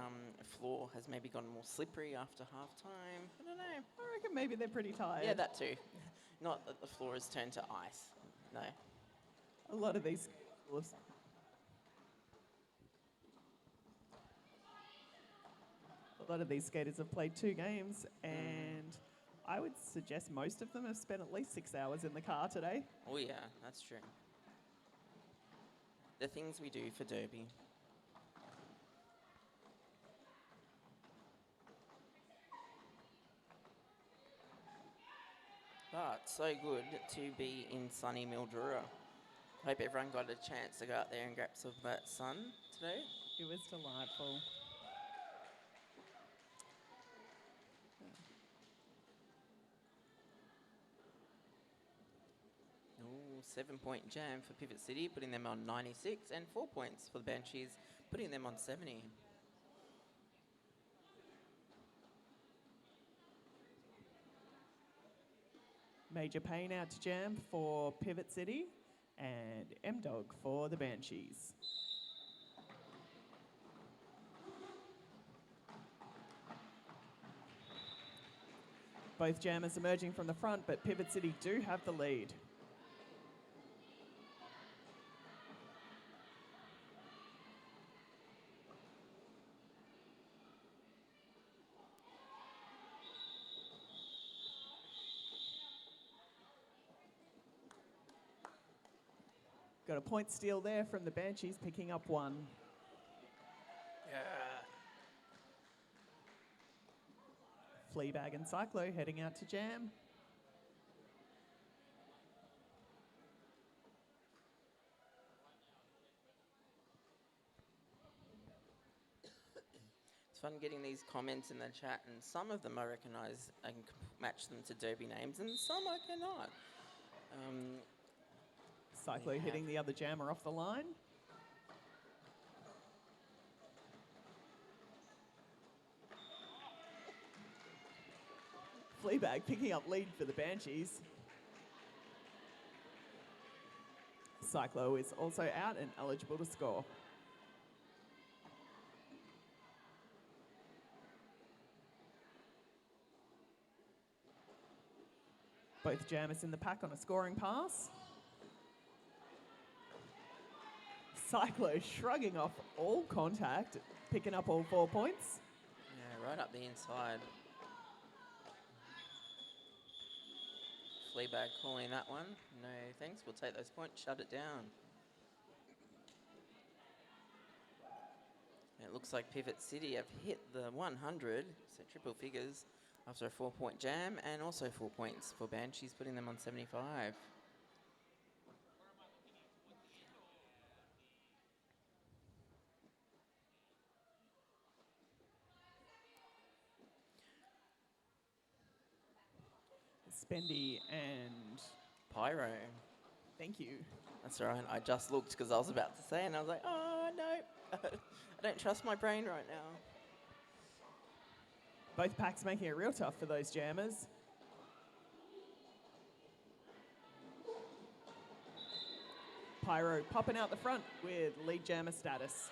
floor has maybe gone more slippery after halftime. I don't know. I reckon maybe they're pretty tired. Yeah, that too. Not that the floor has turned to ice. No. A lot of these skaters have played 2 games, and I would suggest most of them have spent at least 6 hours in the car today. Oh yeah, that's true. The things we do for derby. But so good to be in sunny Mildura. Hope everyone got a chance to go out there and grab some of that sun today. It was delightful. Ooh, 7-point jam for Pivot City, putting them on 96, and 4 points for the Banshees, putting them on 70. Major Payne out to jam for Pivot City and M-Dog for the Banshees. Both jammers emerging from the front, but Pivot City do have the lead. Got a point steal there from the Banshees, picking up one. Yeah. Fleabag and Cyclo heading out to jam. It's fun getting these comments in the chat, and some of them I recognise and can match them to derby names, and some I cannot. Cyclo hitting the other jammer off the line. Fleabag picking up lead for the Banshees. Cyclo is also out and eligible to score. Both jammers in the pack on a scoring pass. Cyclo shrugging off all contact, picking up all 4 points. Yeah, right up the inside. Fleabag calling that one. No thanks, we'll take those points, shut it down. It looks like Pivot City have hit the 100, so triple figures, after a 4-point jam, and also 4 points for Banshees, putting them on 75. Spendy and Pyro. thank you. That's all right, I just looked because I was about to say, and I was like, oh no, I don't trust my brain right now. Both packs making it real tough for those jammers. Pyro popping out the front with lead jammer status.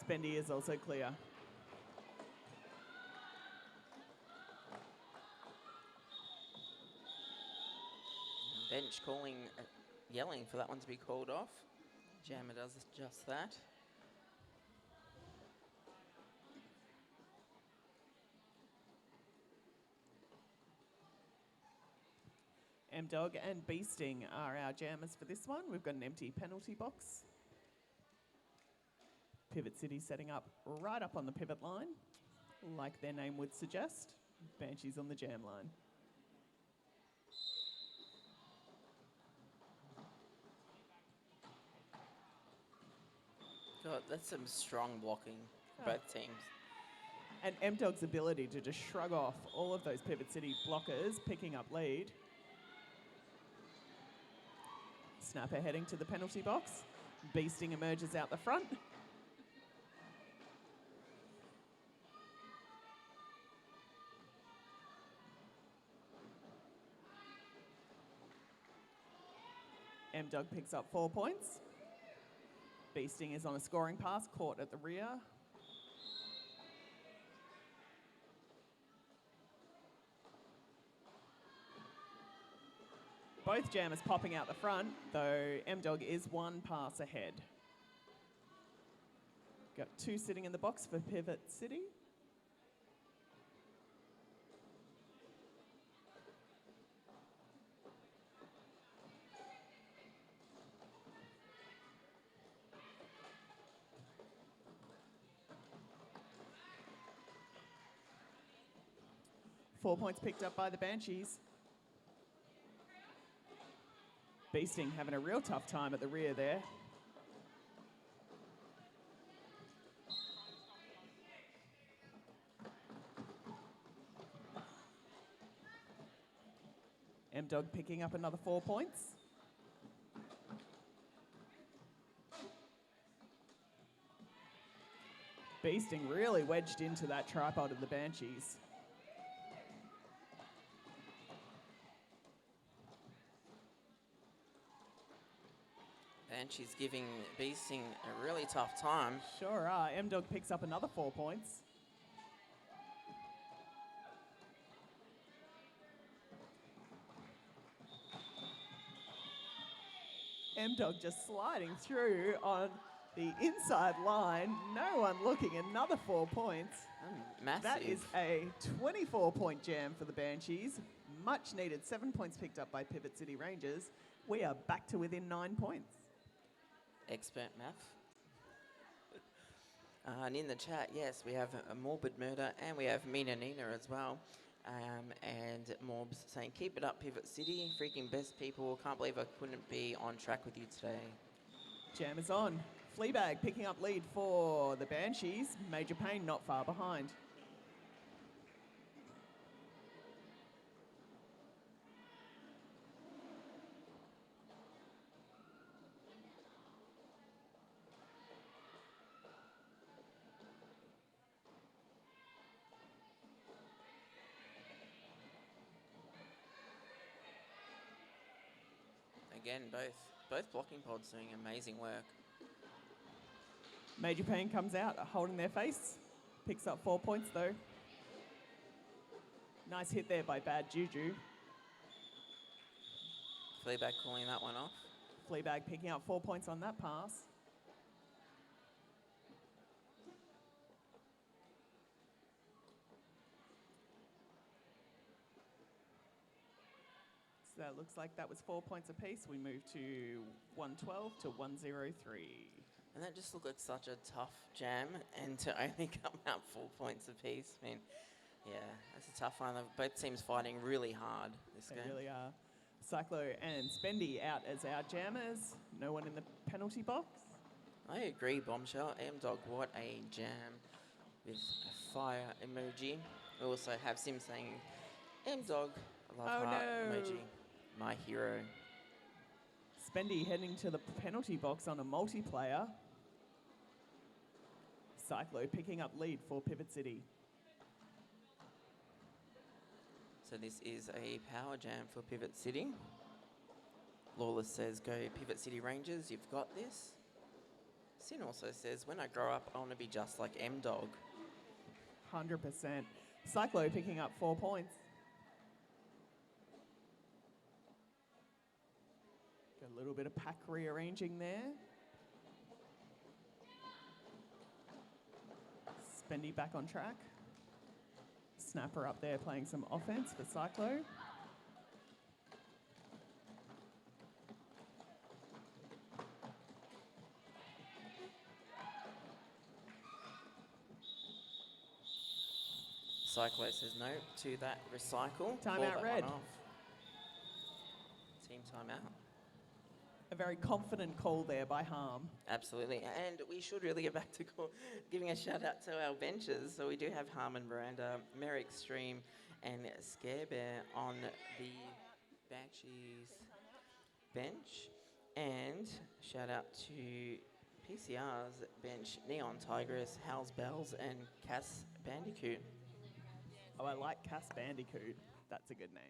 Spendy is also clear. Bench calling, yelling for that one to be called off. Jammer does just that. M-Dog and Beasting are our jammers for this one. We've got an empty penalty box. Pivot City setting up right up on the pivot line, like their name would suggest. Banshees on the jam line. God, that's some strong blocking, both teams. And M-Dog's ability to just shrug off all of those Pivot City blockers, picking up lead. Snapper heading to the penalty box. Beasting emerges out the front. M-Dog picks up 4 points. Beasting is on a scoring pass, caught at the rear. Both jammers popping out the front, though M-Dog is 1 pass ahead. Got 2 sitting in the box for Pivot City. Four points picked up by the Banshees. Beasting having a real tough time at the rear there. M-Dog picking up another 4 points. Beasting really wedged into that tripod of the Banshees. Banshees giving Beasting a really tough time. Sure are. M-Dog picks up another 4 points. M-Dog just sliding through on the inside line. No one looking. Another 4 points. Massive. That is a 24-point jam for the Banshees. Much needed. 7 points picked up by Pivot City Rangers. We are back to within 9 points. Expert math. And in the chat, yes, we have a Morbid Murder and we have Mina Nina as well. And Morbs saying, keep it up, Pivot City. Freaking best people. Can't believe I couldn't be on track with you today. Jam is on. Fleabag picking up lead for the Banshees. Major Pain not far behind. Again, both blocking pods doing amazing work. Major Pain comes out, holding their face. Picks up 4 points, though. Nice hit there by Bad Juju. Fleabag calling that one off. Fleabag picking up 4 points on that pass. So that looks like that was 4 points apiece. We move to 112 to 103. And that just looked like such a tough jam, and to only come out 4 points apiece. I mean, yeah, that's a tough one. Both teams fighting really hard this They game. really are. Cyclo and Spendy out as our jammers. No one in the penalty box. I agree, Bombshell. M-Dog, what a jam with a fire emoji. We also have Sim saying, M-Dog, love Oh, heart no. emoji, my hero. Spendy heading to the penalty box on a multiplayer. Cyclo picking up lead for Pivot City. So this is a power jam for Pivot City. Lawless says, go Pivot City Rangers, you've got this. Sin also says, when I grow up, I want to be just like M-Dog. 100%. Cyclo picking up 4 points. Got a little bit of pack rearranging there. Spendy back on track. Snapper up there playing some offense for Cyclo. Cyclo says no to that recycle. Timeout Call that red. one off. Team timeout. A very confident call there by Harm. Absolutely. And we should really get back to giving a shout out to our benches. So we do have Harm and Miranda, Merrick Stream, and Scare Bear on the Banshees bench. And shout out to PCR's bench, Neon Tigress, Howls Bells, and Cass Bandicoot. Oh, I like Cass Bandicoot. That's a good name.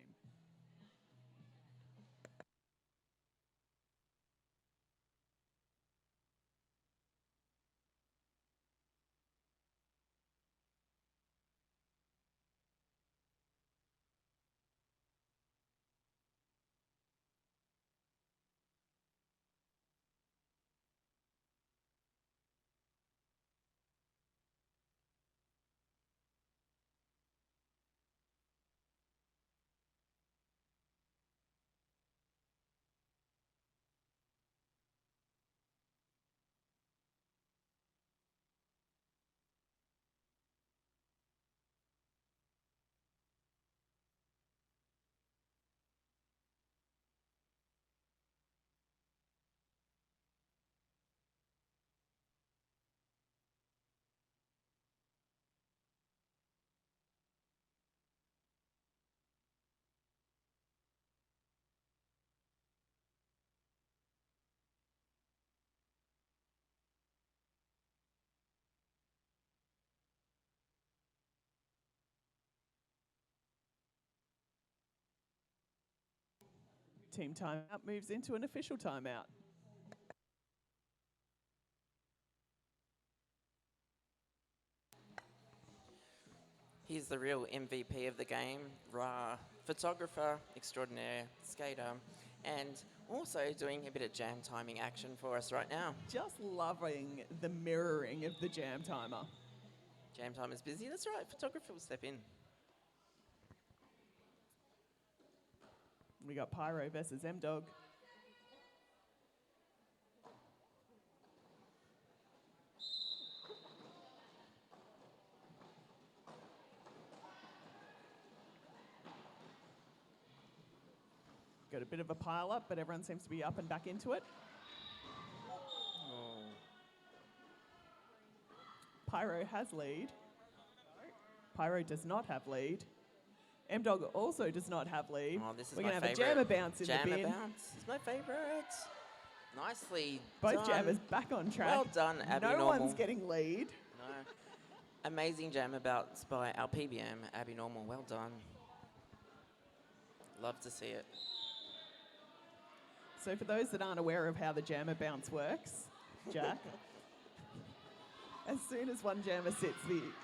Team timeout moves into an official timeout. is the real MVP of the game. Ra, photographer extraordinaire, skater, and also doing a bit of jam timing action for us right now. Just loving the mirroring of the jam timer. Jam timer's busy. That's right. Photographer will step in. We got Pyro versus M-Dog. Got a bit of a pile up, but everyone seems to be up and back into it. Oh. Pyro has lead. Pyro does not have lead. M-Dog also does not have lead. Oh, this is We're my going to have a favourite. jammer bounce in the bin. Jammer bounce. It's my favourite. Nicely Both done. jammers back on track. Well done, Abby No Normal. one's getting lead. No. Amazing jammer bounce by our PBM, Abby Normal. Well done. Love to see it. So for those that aren't aware of how the jammer bounce works, Jack, as soon as one jammer sits,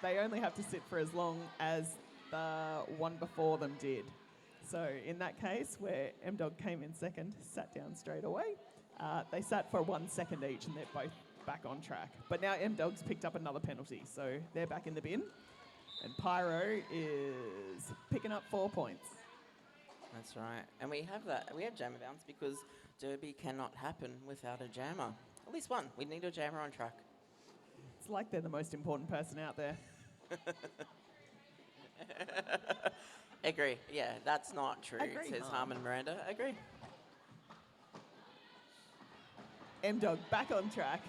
they only have to sit for as long as the one before them did. So in that case, where M-Dog came in second, sat down straight away, they sat for 1 second each and they're both back on track. But now M-Dog's picked up another penalty, so they're back in the bin. And Pyro is picking up 4 points. That's right. And we have that. We have jammer bounce because Derby cannot happen without a jammer. At least one. We need a jammer on track. It's like they're the most important person out there. Agree. Yeah, that's not true, Agree, says Mum. Harmon Miranda. Agree. M-Dog back on track,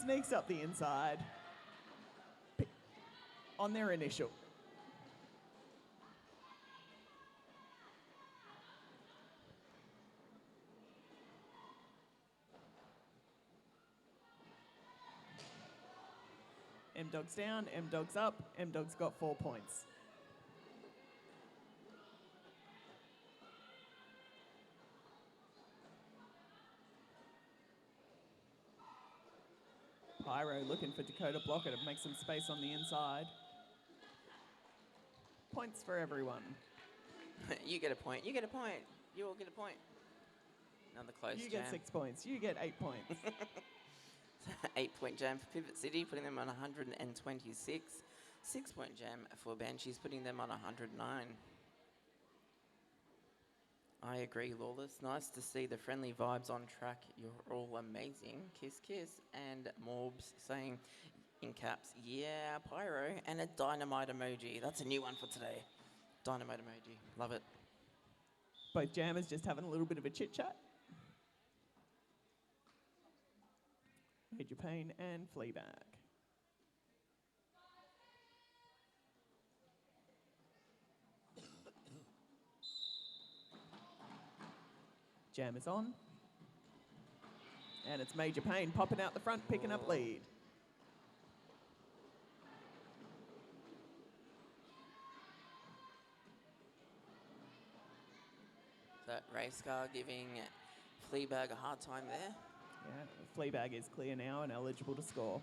sneaks up the inside, on their initial. M-Dog's down, M-Dog's up, M-Dog's got 4 points. Pyro looking for Dakota Blocker to make some space on the inside. Points for everyone. You get a point. You get a point. You all get a point. Another close You jam. get 6 points. You get 8 points. 8-point jam for Pivot City, putting them on 126. 6-point jam for Banshees, putting them on 109. I agree, Lawless. Nice to see the friendly vibes on track. You're all amazing. Kiss, kiss. And Morbs saying in caps, yeah, Pyro, and a dynamite emoji. That's a new one for today. Dynamite emoji. Love it. Both jammers just having a little bit of a chit-chat. Major Pain and Fleabag. Jam is on. And it's Major Pain popping out the front, picking up lead. That race car giving Fleabag a hard time there. Yeah, Fleabag is clear now and eligible to score.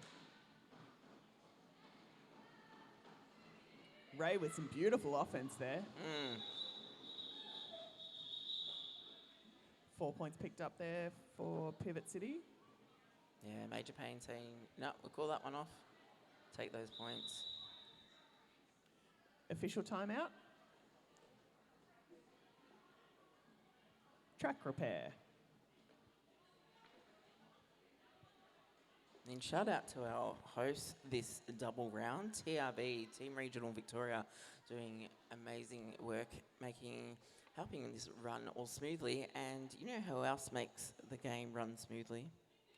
Ray with some beautiful offense there. 4 points picked up there for Pivot City. Yeah, Major Pain saying, no, we'll call that one off. Take those points. Official timeout. Track repair. And shout out to our hosts this double round, TRV, Team Regional Victoria, doing amazing work, helping this run all smoothly. And you know who else makes the game run smoothly?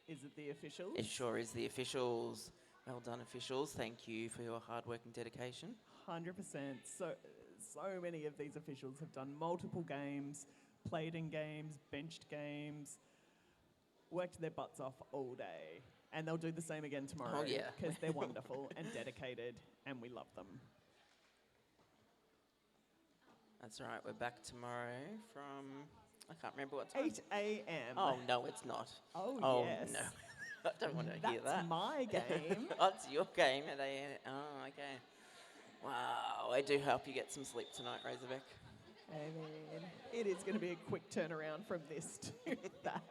Is it the officials? It sure is the officials. Well done, officials. Thank you for your hard work and dedication. 100%. So many of these officials have done multiple games, played in games, benched games, worked their butts off all day. And they'll do the same again tomorrow. Oh, yeah. Because they're wonderful and dedicated, and we love them. That's right. We're back tomorrow from, I can't remember what time. 8 a.m. Oh, no, it's not. Oh, yes. No. I don't want to hear that. That's my game. Oh, it's your game at AM. Oh, okay. Wow, I do hope you get some sleep tonight, Razorback. And it is going to be a quick turnaround from this to that.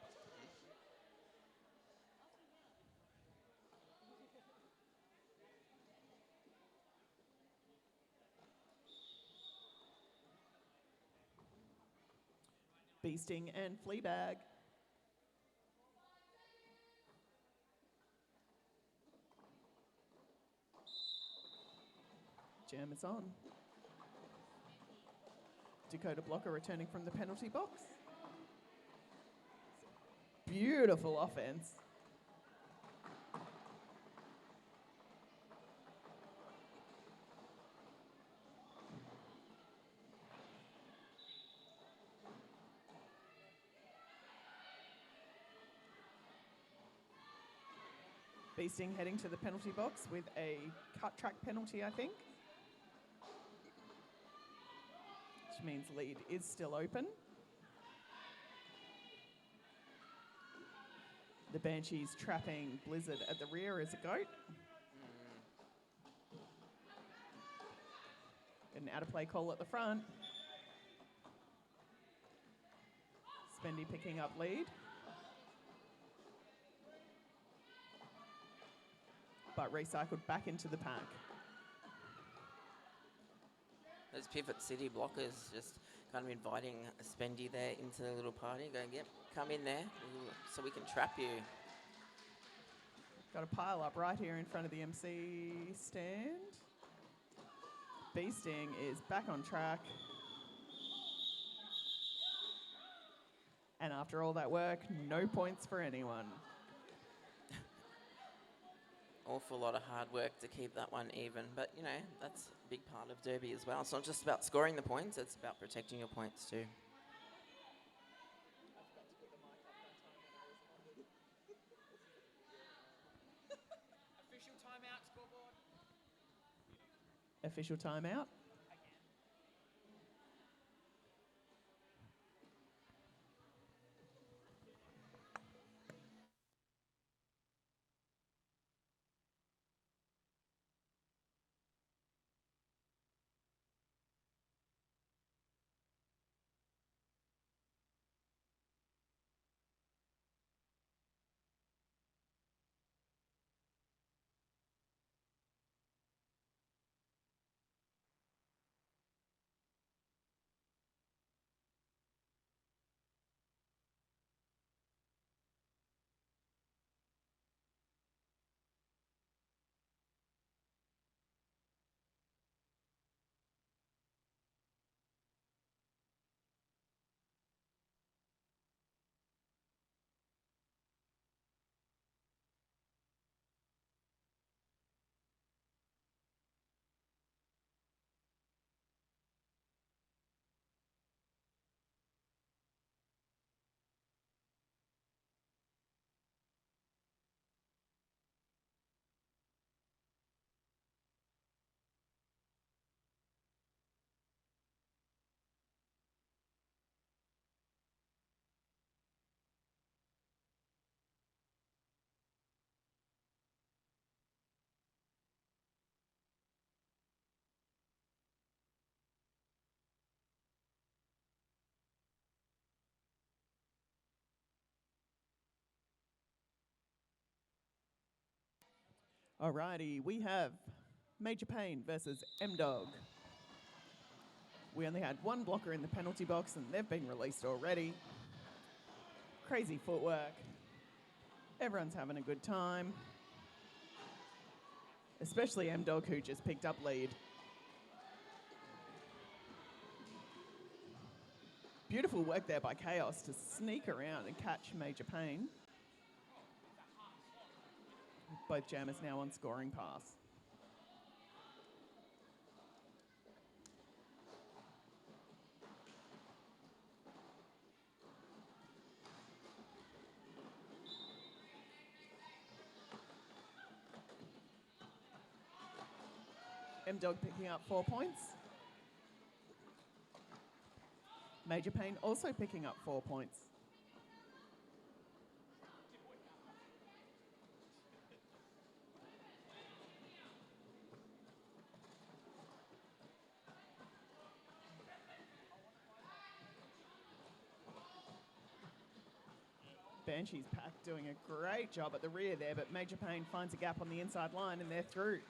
Beasting and Fleabag. Jam is on. Dakota Blocker returning from the penalty box. Beautiful offense. Beasting heading to the penalty box with a cut track penalty, I think. Which means lead is still open. The Banshees trapping Blizzard at the rear as a goat. An out of play call at the front. Spendy picking up lead. But recycled back into the pack. Those Pivot City blockers just kind of inviting a Spendy there into the little party. Going, yep, come in there so we can trap you. Got a pile up right here in front of the MC stand. Beasting is back on track. And after all that work, no points for anyone. Awful lot of hard work to keep that one even. But, you know, that's a big part of Derby as well. It's not just about scoring the points, it's about protecting your points too. Official timeout, scoreboard. Official timeout. Alrighty, we have Major Pain versus M-Dog. We only had one blocker in the penalty box and they've been released already. Crazy footwork. Everyone's having a good time. Especially M-Dog, who just picked up lead. Beautiful work there by Chaos to sneak around and catch Major Pain. Both jammers now on scoring pass. M-Dog picking up 4 points. Major Pain also picking up 4 points. Banshees pack doing a great job at the rear there, but Major Payne finds a gap on the inside line and they're through.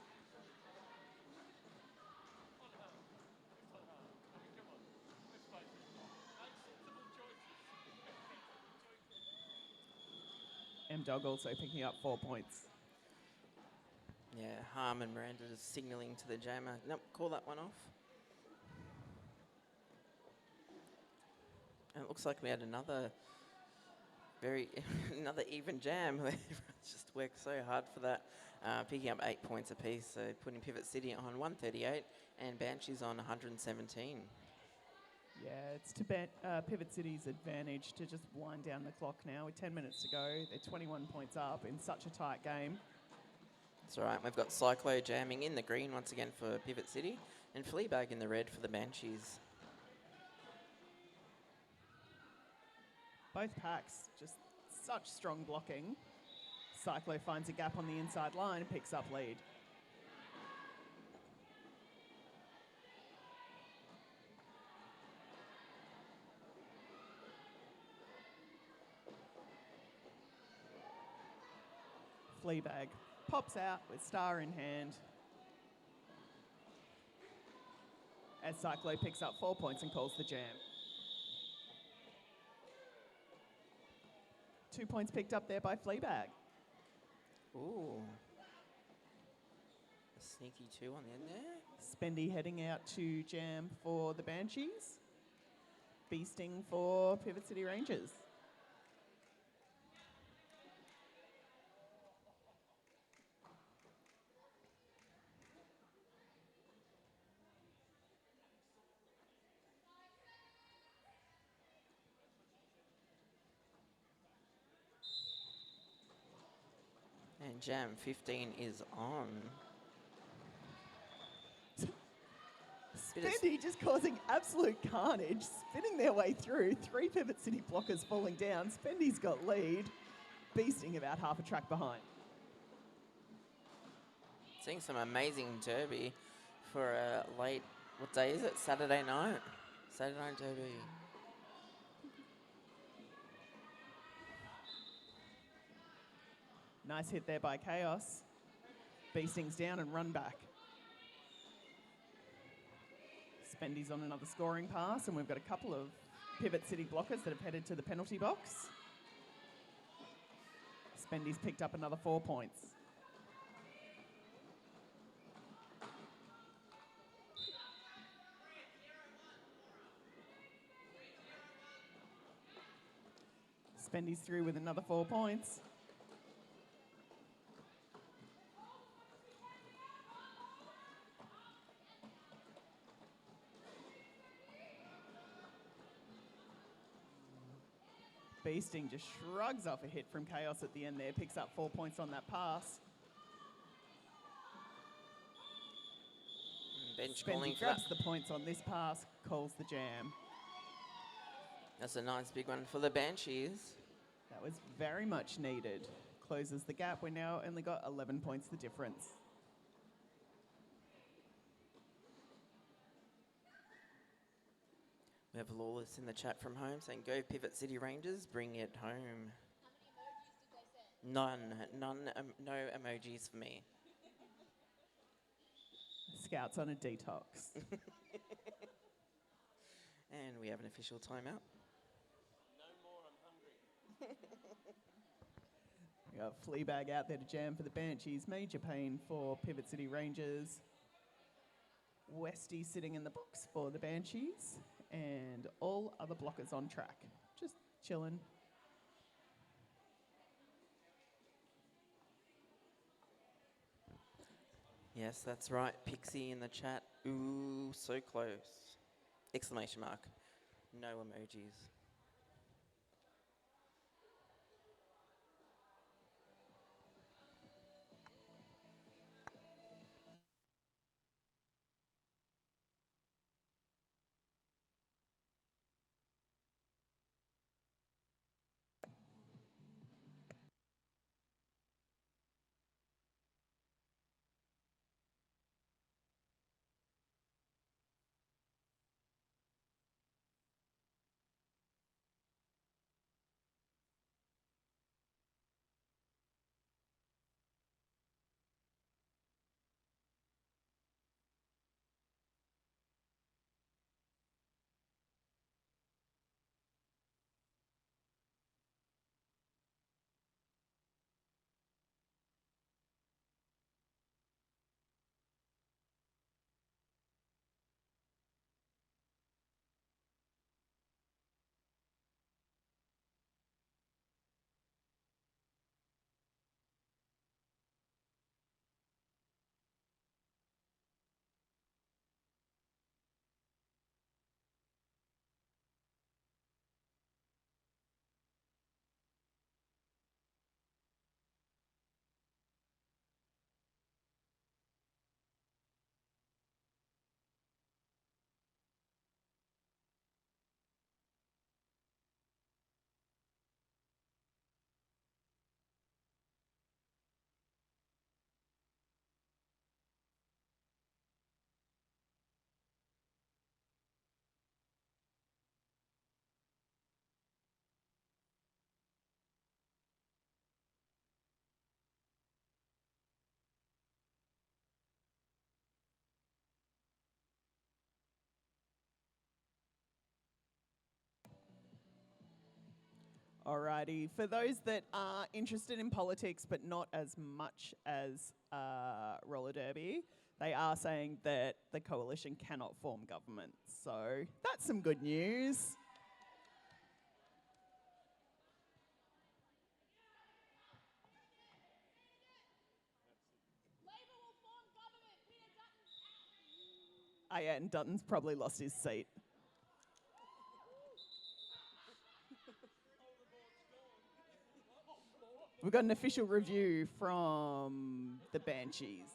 M-Dog also picking up 4 points. Yeah, Harm and Miranda just signalling to the jammer. Nope, call that one off. And it looks like we had another another even jam. Everyone's just worked so hard for that. Picking up 8 points apiece, so putting Pivot City on 138 and Banshees on 117. Yeah, it's to Pivot City's advantage to just wind down the clock now. With 10 minutes to go, they're 21 points up in such a tight game. That's all right. We've got Cyclo jamming in the green once again for Pivot City and Fleabag in the red for the Banshees. Both packs, just such strong blocking. Cyclo finds a gap on the inside line and picks up lead. Fleabag pops out with star in hand. As Cyclo picks up 4 points and calls the jam. 2 points picked up there by Fleabag. Ooh. A sneaky 2 on the end there. Spendy heading out to jam for the Banshees. Beasting for Pivot City Rangers. And jam 15 is on. Spendy just causing absolute carnage, spinning their way through. 3 Pivot City blockers falling down. Spendy's got lead, beasting about half a track behind. Seeing some amazing derby for a late, what day is it? Saturday night? Saturday night derby. Nice hit there by Chaos. Beasting's down and run back. Spendy's on another scoring pass, and we've got a couple of Pivot City blockers that have headed to the penalty box. Spendy's picked up another 4 points. Spendy's through with another 4 points. Beasting just shrugs off a hit from Chaos at the end there, picks up 4 points on that pass. Bench calling Spendy for that. grabs the points on this pass, calls the jam. That's a nice big one for the Banshees. That was very much needed. Closes the gap. We're now only got 11 points the difference. We have Lawless in the chat from home saying, go Pivot City Rangers, bring it home. None, no emojis for me. Scouts on a detox. And we have an official timeout. No more, I'm hungry. We got Fleabag out there to jam for the Banshees. Major Payne for Pivot City Rangers. Westy sitting in the box for the Banshees. And all other blockers on track. Just chilling. Yes, that's right. Pixie in the chat. Ooh, so close. Exclamation mark. No emojis. Alrighty. For those that are interested in politics but not as much as roller derby, they are saying that the coalition cannot form government. So that's some good news. Oh yeah, and Dutton's probably lost his seat. We've got an official review from the Banshees.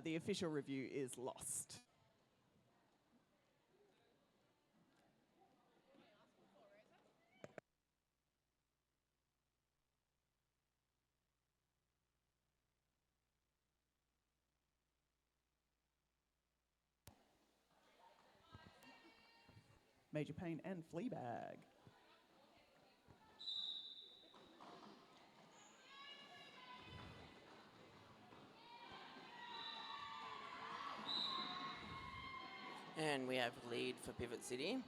The official review is lost. Major Pain and Fleabag. And we have lead for Pivot City.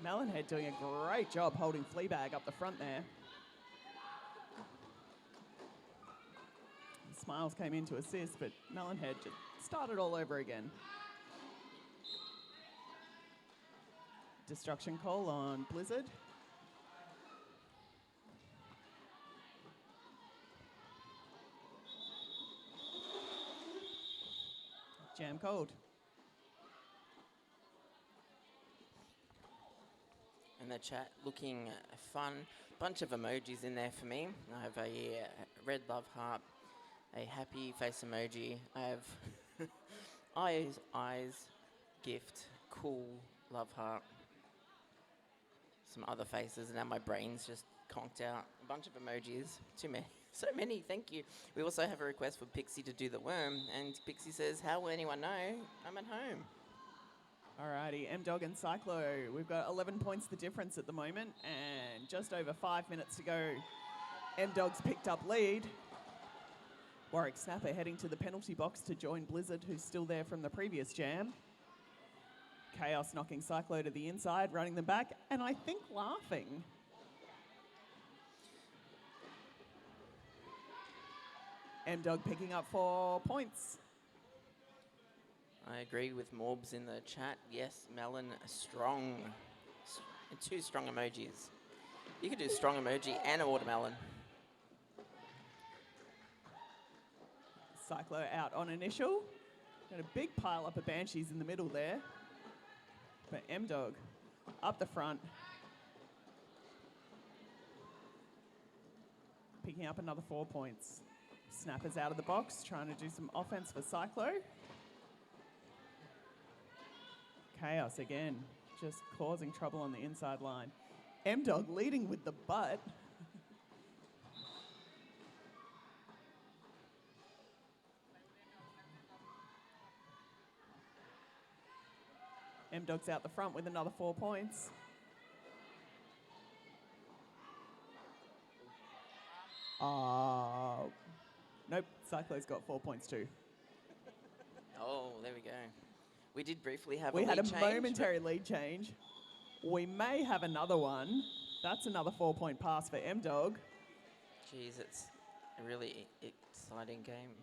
Melonhead doing a great job holding Fleabag up the front there. Smiles came in to assist, but Melonhead just started all over again. Destruction call on Blizzard. Jam cold. And the chat looking fun. Bunch of emojis in there for me. I have a red love heart, a happy face emoji. I have eyes, gift, cool, love heart, some other faces, and now my brain's just conked out. A bunch of emojis. Too many. So many, thank you. We also have a request for Pixie to do the worm, and Pixie says, how will anyone know I'm at home? Alrighty, M-Dog and Cyclo. We've got 11 points the difference at the moment, and just over 5 minutes to go. M-Dog's picked up lead. Warwick Snapper heading to the penalty box to join Blizzard, who's still there from the previous jam. Chaos knocking Cyclo to the inside, running them back, and I think laughing. M-Dog picking up 4 points. I agree with Morbs in the chat. Yes, Melon, strong. 2 strong emojis. You could do strong emoji and a watermelon. Cyclo out on initial. Got a big pile up of Banshees in the middle there. But M-Dog up the front. Picking up another 4 points. Snapper's out of the box, trying to do some offense for Cyclo. Chaos again, just causing trouble on the inside line. M-Dog leading with the butt. M-Dog's out the front with another 4 points. Nope, Cyclo's got 4 points too. Oh, there we go. We did briefly have We a lead had a change, momentary lead change. We may have another one. That's another 4-point pass for M-Dog. Jeez, it's a really exciting game.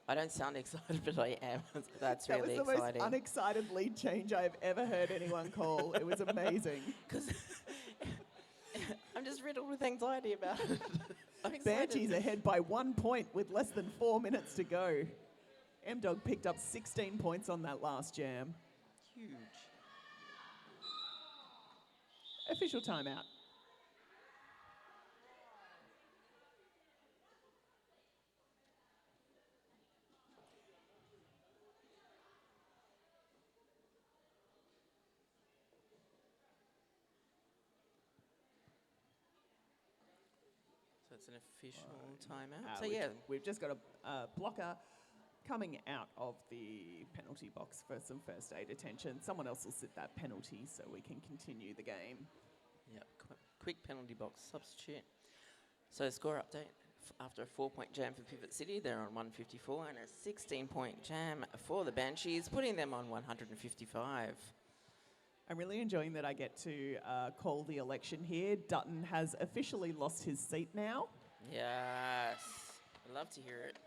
I don't sound excited, but I am. That's That really was the exciting. most unexcited lead change I've ever heard anyone call. It was amazing. Because I'm just riddled with anxiety about it. I'm excited. Banshees ahead by 1 point with less than 4 minutes to go. M-Dog picked up 16 points on that last jam. Huge. Official timeout. So it's an official timeout. So We've- yeah, We've just got a blocker coming out of the penalty box for some first aid attention. Someone else will sit that penalty so we can continue the game. Yep, quick penalty box substitute. So score update. After a 4-point jam for Pivot City, they're on 154, and a 16-point jam for the Banshees, putting them on 155. I'm really enjoying that I get to call the election here. Dutton has officially lost his seat now. Yes, I'd love to hear it.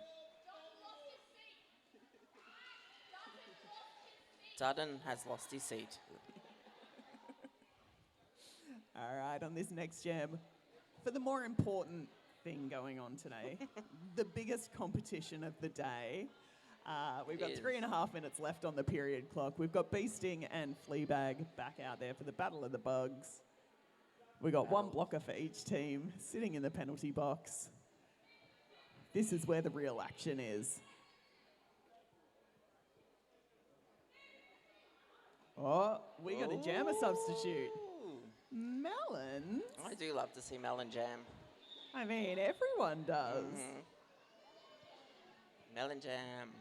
Dutton has lost his seat. All right, on this next jam, for the more important thing going on today, the biggest competition of the day. We've got Is. 3.5 minutes left on the period clock. We've got Bee Sting and Fleabag back out there for the Battle of the Bugs. We've got one blocker for each team sitting in the penalty box. This is where the real action is. Oh, we got a jammer substitute. Ooh. Melons? I do love to see Melon jam. I mean, everyone does. Mhm. Melon jam.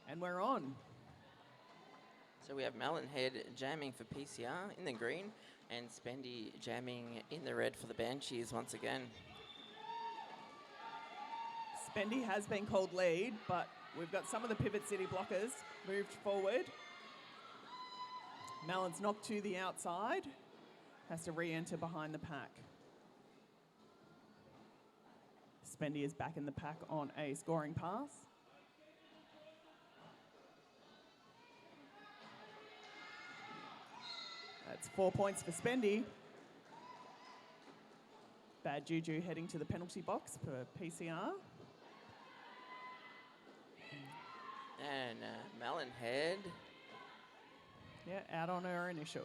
And we're on. So we have Melon Head jamming for PCR in the green, and Spendy jamming in the red for the Banshees once again. Spendy has been called lead, but we've got some of the Pivot City blockers moved forward. Melon's knocked to the outside. Has to re-enter behind the pack. Spendy is back in the pack on a scoring pass. That's 4 points for Spendy. Bad Juju heading to the penalty box for PCR. And Melon Head Yeah, out on her initial.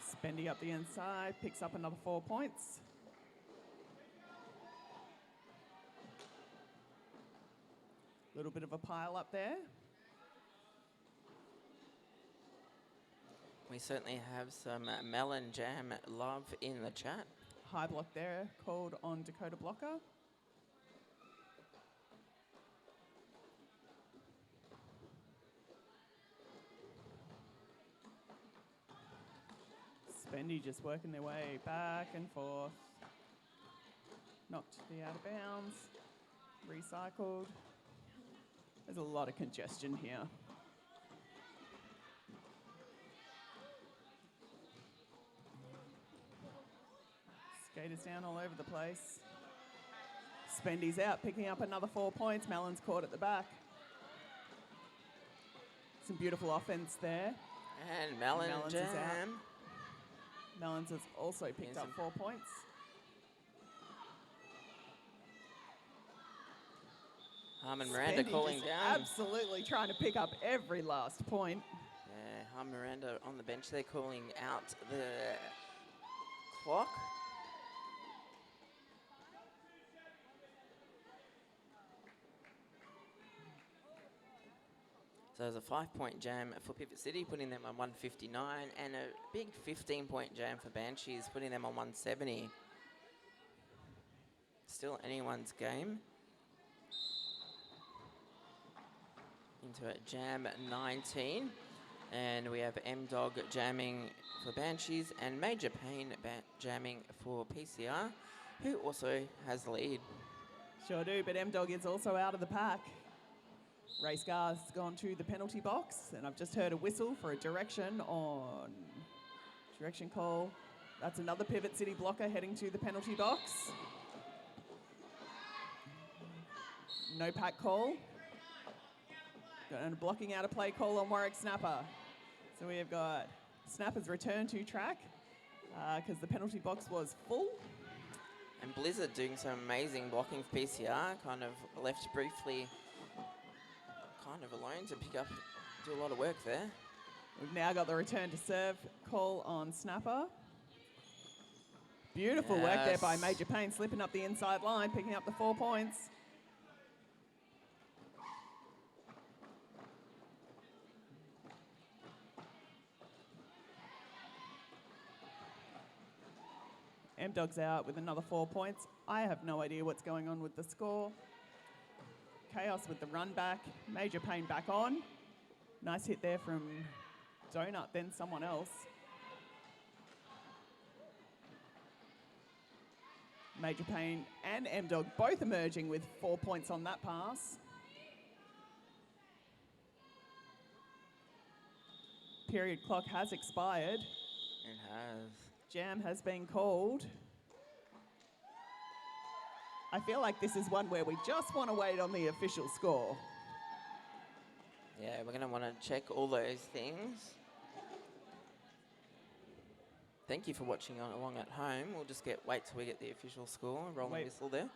Spendy up the inside, picks up another 4 points. Little bit of a pile up there. We certainly have some melon jam love in the chat. High block there, called on Dakota Blocker. Spendy just working their way back and forth. Knocked to the out of bounds. Recycled. There's a lot of congestion here. Skaters down all over the place. Spendy's out, picking up another 4 points. Melon's caught at the back. Some beautiful offense there. And melon Melons is out. jam. Melons has also picked up 4 points. Harmon Miranda Spendy cooling just down. absolutely trying to pick up every last point. Yeah, Harmon Miranda on the bench there calling out the clock. So there's a 5-point jam for Pivot City, putting them on 159, and a big 15-point jam for Banshees, putting them on 170. Still anyone's game. Into a jam 19, and we have M-Dog jamming for Banshees and Major Pain jamming for PCR, who also has the lead. Sure do, but M-Dog is also out of the pack. Race car's gone to the penalty box, and I've just heard a whistle for a direction call. That's another Pivot City blocker heading to the penalty box. No pack call. And a blocking out of play call on Warwick Snapper. So we have got Snapper's return to track because the penalty box was full. And Blizzard doing some amazing blocking for PCR, kind of left briefly kind of alone to pick up, do a lot of work there. We've now got the return to serve call on Snapper. Beautiful work there by Major Payne, slipping up the inside line, picking up the 4 points. M-Dog's out with another 4 points. I have no idea what's going on with the score. Chaos with the run back. Major Payne back on. Nice hit there from Donut, then someone else. Major Payne and M-Dog both emerging with 4 points on that pass. Period clock has expired. It has. Jam has been called. I feel like this is one where we just want to wait on the official score. Yeah, we're going to want to check all those things. Thank you for watching along at home. We'll just wait till we get the official score. Roll the whistle there.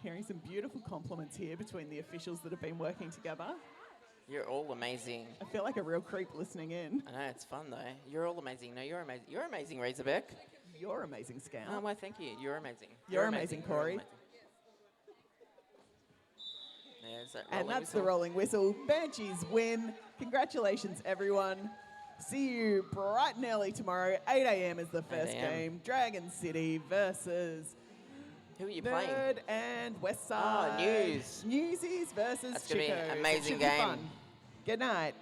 Hearing some beautiful compliments here between the officials that have been working together. You're all amazing. I feel like a real creep listening in. I know, it's fun though. You're all amazing. No, you're amazing. You're amazing, Razorback. You're amazing, Scout. Oh, well, thank you. You're amazing. You're amazing, Corey. You're amazing. There's that And rolling that's whistle. the rolling whistle. Banshees win. Congratulations, everyone. See you bright and early tomorrow. 8 a.m. is the first 8 a.m. game. Dragon City versus Who are you playing? Third and West Side. Oh, News. Newsies versus That's gonna be Chico. an amazing Should be game. fun. Good night.